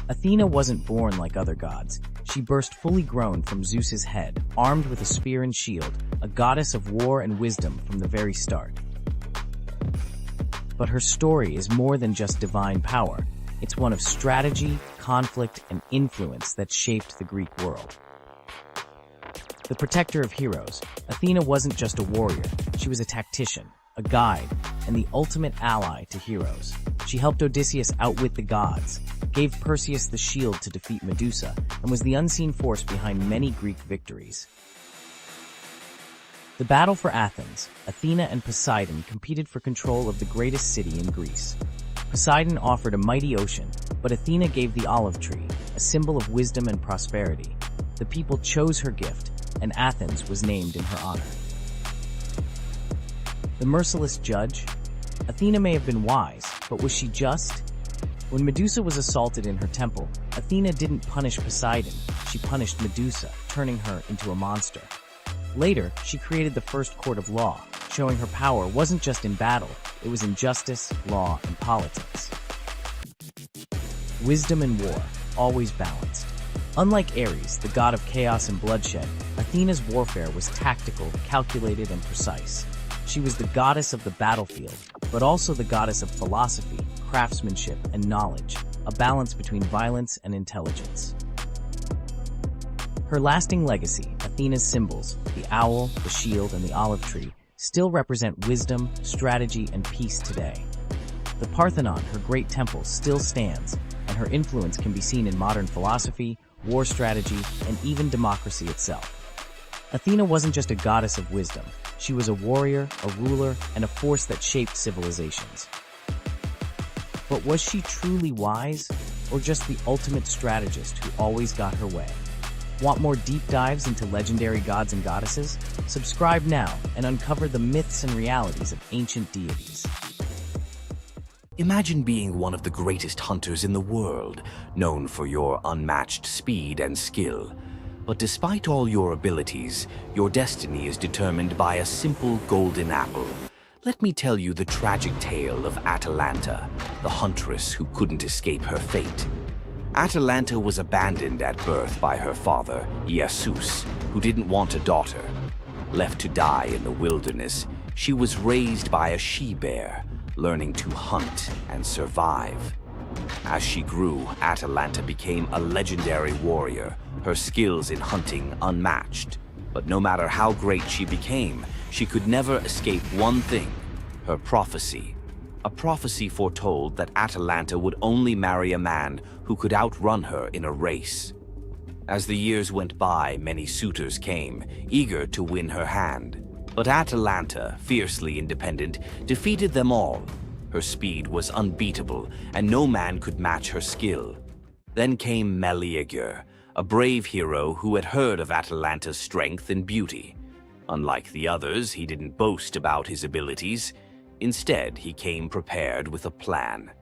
Athena wasn't born like other gods. She burst fully grown from Zeus's head, armed with a spear and shield, a goddess of war and wisdom from the very start. But her story is more than just divine power. It's one of strategy, conflict, and influence that shaped the Greek world. The protector of heroes, Athena wasn't just a warrior. She was a tactician, a guide, and the ultimate ally to heroes. She helped Odysseus outwit the gods, gave Perseus the shield to defeat Medusa, and was the unseen force behind many Greek victories. The battle for Athens, Athena and Poseidon competed for control of the greatest city in Greece. Poseidon offered a mighty ocean, but Athena gave the olive tree, a symbol of wisdom and prosperity. The people chose her gift, and Athens was named in her honor. The merciless judge? Athena may have been wise, but was she just? When Medusa was assaulted in her temple, Athena didn't punish Poseidon, she punished Medusa, turning her into a monster. Later, she created the first court of law, showing her power wasn't just in battle, it was in justice, law, and politics. Wisdom and war, always balanced. Unlike Ares, the god of chaos and bloodshed, Athena's warfare was tactical, calculated, and precise. She was the goddess of the battlefield, but also the goddess of philosophy, craftsmanship, and knowledge, a balance between violence and intelligence. Her lasting legacy, Athena's symbols, the owl, the shield, and the olive tree, still represent wisdom, strategy, and peace today. The Parthenon, her great temple, still stands, and her influence can be seen in modern philosophy, war strategy, and even democracy itself. Athena wasn't just a goddess of wisdom. She was a warrior, a ruler, and a force that shaped civilizations. But was she truly wise, or just the ultimate strategist who always got her way? Want more deep dives into legendary gods and goddesses? Subscribe now and uncover the myths and realities of ancient deities. Imagine being one of the greatest hunters in the world, known for your unmatched speed and skill. But despite all your abilities, your destiny is determined by a simple golden apple. Let me tell you the tragic tale of Atalanta, the huntress who couldn't escape her fate. Atalanta was abandoned at birth by her father, Zeus, who didn't want a daughter. Left to die in the wilderness, she was raised by a she-bear, learning to hunt and survive. As she grew, Atalanta became a legendary warrior, her skills in hunting unmatched. But no matter how great she became, she could never escape one thing: her prophecy. A prophecy foretold that Atalanta would only marry a man who could outrun her in a race. As the years went by, many suitors came, eager to win her hand. But Atalanta, fiercely independent, defeated them all. Her speed was unbeatable, and no man could match her skill. Then came Medea, a brave hero who had heard of Atalanta's strength and beauty. Unlike the others, he didn't boast about his abilities. Instead, he came prepared with a plan.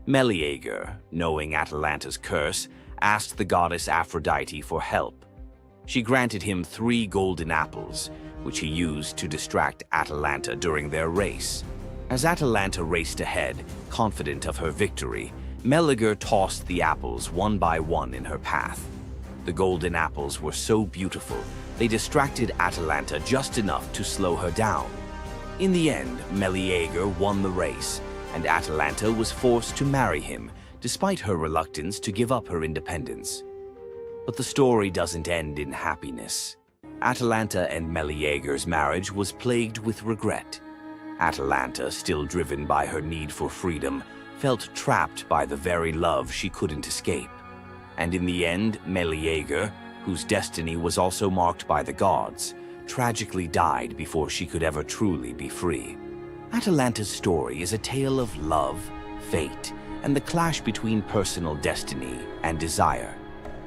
Medea, knowing Atalanta's curse, asked the goddess Aphrodite for help. She granted him 3 golden apples, which he used to distract Atalanta during their race. As Atalanta raced ahead, confident of her victory, Medea tossed the apples one by one in her path. The golden apples were so beautiful, they distracted Atalanta just enough to slow her down. In the end, Medea won the race, and Atalanta was forced to marry him, despite her reluctance to give up her independence. But the story doesn't end in happiness. Atalanta and Medea's marriage was plagued with regret. Atalanta, still driven by her need for freedom, felt trapped by the very love she couldn't escape. And in the end, Medea, whose destiny was also marked by the gods, tragically died before she could ever truly be free. Atalanta's story is a tale of love, fate, and the clash between personal destiny and desire.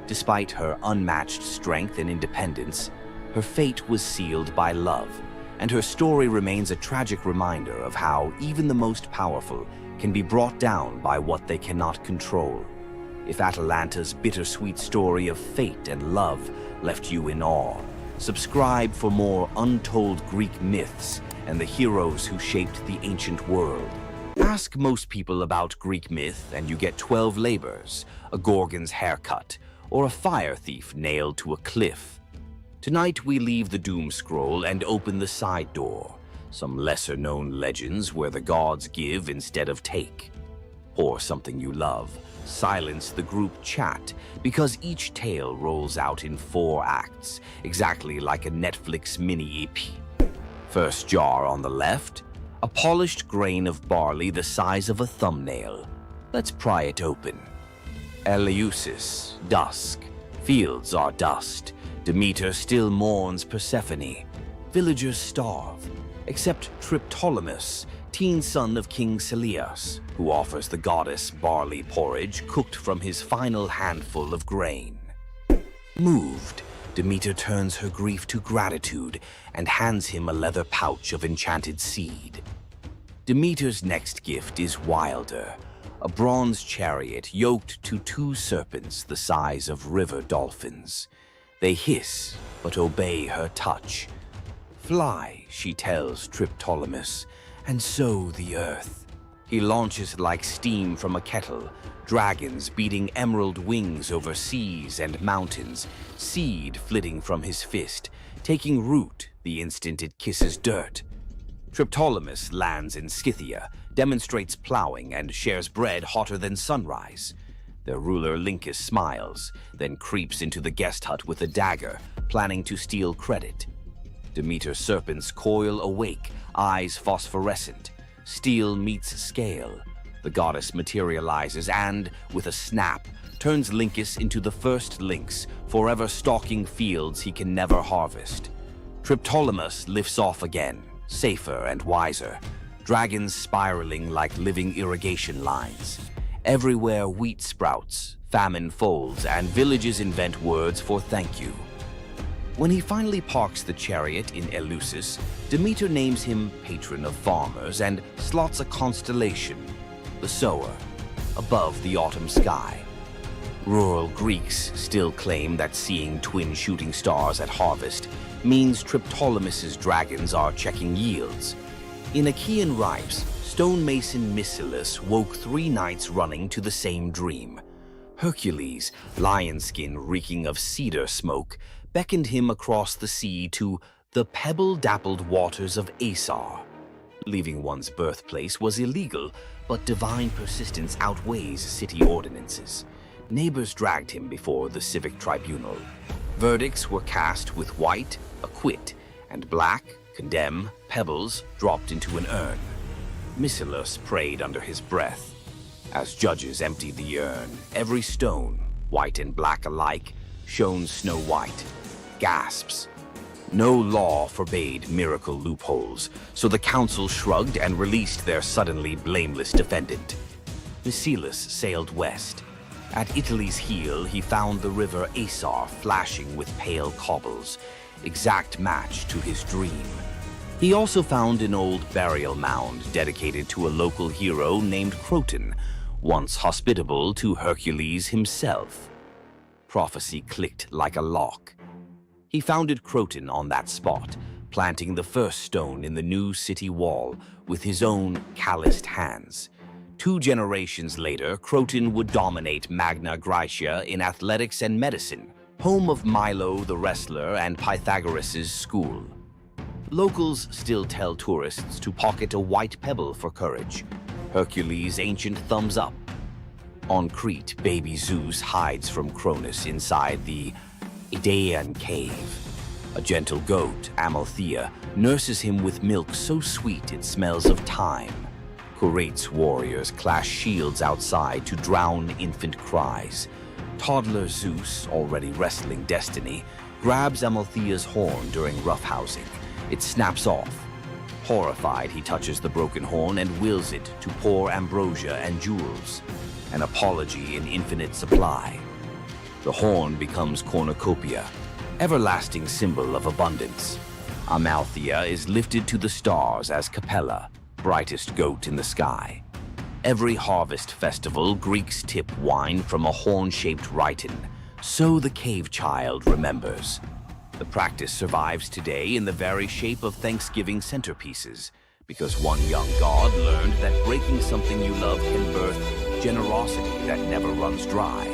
Despite her unmatched strength and independence, her fate was sealed by love, and her story remains a tragic reminder of how even the most powerful can be brought down by what they cannot control. If Atalanta's bittersweet story of fate and love left you in awe, subscribe for more untold Greek myths and the heroes who shaped the ancient world. Ask most people about Greek myth and you get 12 labors, a Gorgon's haircut, or a fire thief nailed to a cliff. Tonight we leave the doom scroll and open the side door, some lesser-known legends where the gods give instead of take. Or something you love, silence the group chat, because each tale rolls out in 4 acts, exactly like a Netflix mini-EP. First jar on the left, a polished grain of barley the size of a thumbnail. Let's pry it open. Eleusis, dusk. Fields are dust. Demeter still mourns Persephone. Villagers starve, except Triptolemus, teen son of King Celeus, who offers the goddess barley porridge cooked from his final handful of grain. Moved, Demeter turns her grief to gratitude and hands him a leather pouch of enchanted seed. Demeter's next gift is wilder, a bronze chariot yoked to 2 serpents the size of river dolphins. They hiss, but obey her touch. Fly, she tells Triptolemus, and sow the earth. He launches like steam from a kettle, dragons beating emerald wings over seas and mountains, seed flitting from his fist, taking root the instant it kisses dirt. Triptolemus lands in Scythia, demonstrates plowing, and shares bread hotter than sunrise. Their ruler Lincus smiles, then creeps into the guest hut with a dagger, planning to steal credit. Demeter's serpents coil awake, eyes phosphorescent. Steel meets scale. The goddess materializes and, with a snap, turns Lincus into the first lynx, forever stalking fields he can never harvest. Triptolemus lifts off again, safer and wiser, dragons spiraling like living irrigation lines. Everywhere wheat sprouts, famine folds, and villages invent words for thank you. When he finally parks the chariot in Eleusis, Demeter names him patron of farmers and slots a constellation, the sower, above the autumn sky. Rural Greeks still claim that seeing twin shooting stars at harvest means Triptolemus's dragons are checking yields. In Achaean ripes, stonemason Mycilus woke 3 nights running to the same dream. Hercules, lion skin reeking of cedar smoke, beckoned him across the sea to the pebble-dappled waters of Asar. Leaving one's birthplace was illegal, but divine persistence outweighs city ordinances. Neighbors dragged him before the civic tribunal. Verdicts were cast with white, acquit, and black, condemn, pebbles dropped into an urn. Mycilus prayed under his breath. As judges emptied the urn, every stone, white and black alike, shone snow white. Gasps. No law forbade miracle loopholes, so the council shrugged and released their suddenly blameless defendant. Mycilus sailed west. At Italy's heel, he found the river Asar flashing with pale cobbles, exact match to his dream. He also found an old burial mound dedicated to a local hero named Croton, once hospitable to Hercules himself. Prophecy clicked like a lock. He founded Croton on that spot, planting the first stone in the new city wall with his own calloused hands. 2 generations later, Croton would dominate Magna Graecia in athletics and medicine, home of Milo the wrestler and Pythagoras' school. Locals still tell tourists to pocket a white pebble for courage, Hercules' ancient thumbs up. On Crete, baby Zeus hides from Cronus inside the Idaean cave. A gentle goat, Amalthea, nurses him with milk so sweet it smells of thyme. Curate's warriors clash shields outside to drown infant cries. Toddler Zeus, already wrestling destiny, grabs Amalthea's horn during roughhousing. It snaps off. Horrified, he touches the broken horn and wills it to pour ambrosia and jewels, an apology in infinite supply. The horn becomes cornucopia, everlasting symbol of abundance. Amalthea is lifted to the stars as Capella, brightest goat in the sky. Every harvest festival, Greeks tip wine from a horn-shaped rhyton, so the cave child remembers. The practice survives today in the very shape of Thanksgiving centerpieces, because one young god learned that breaking something you love can birth generosity that never runs dry.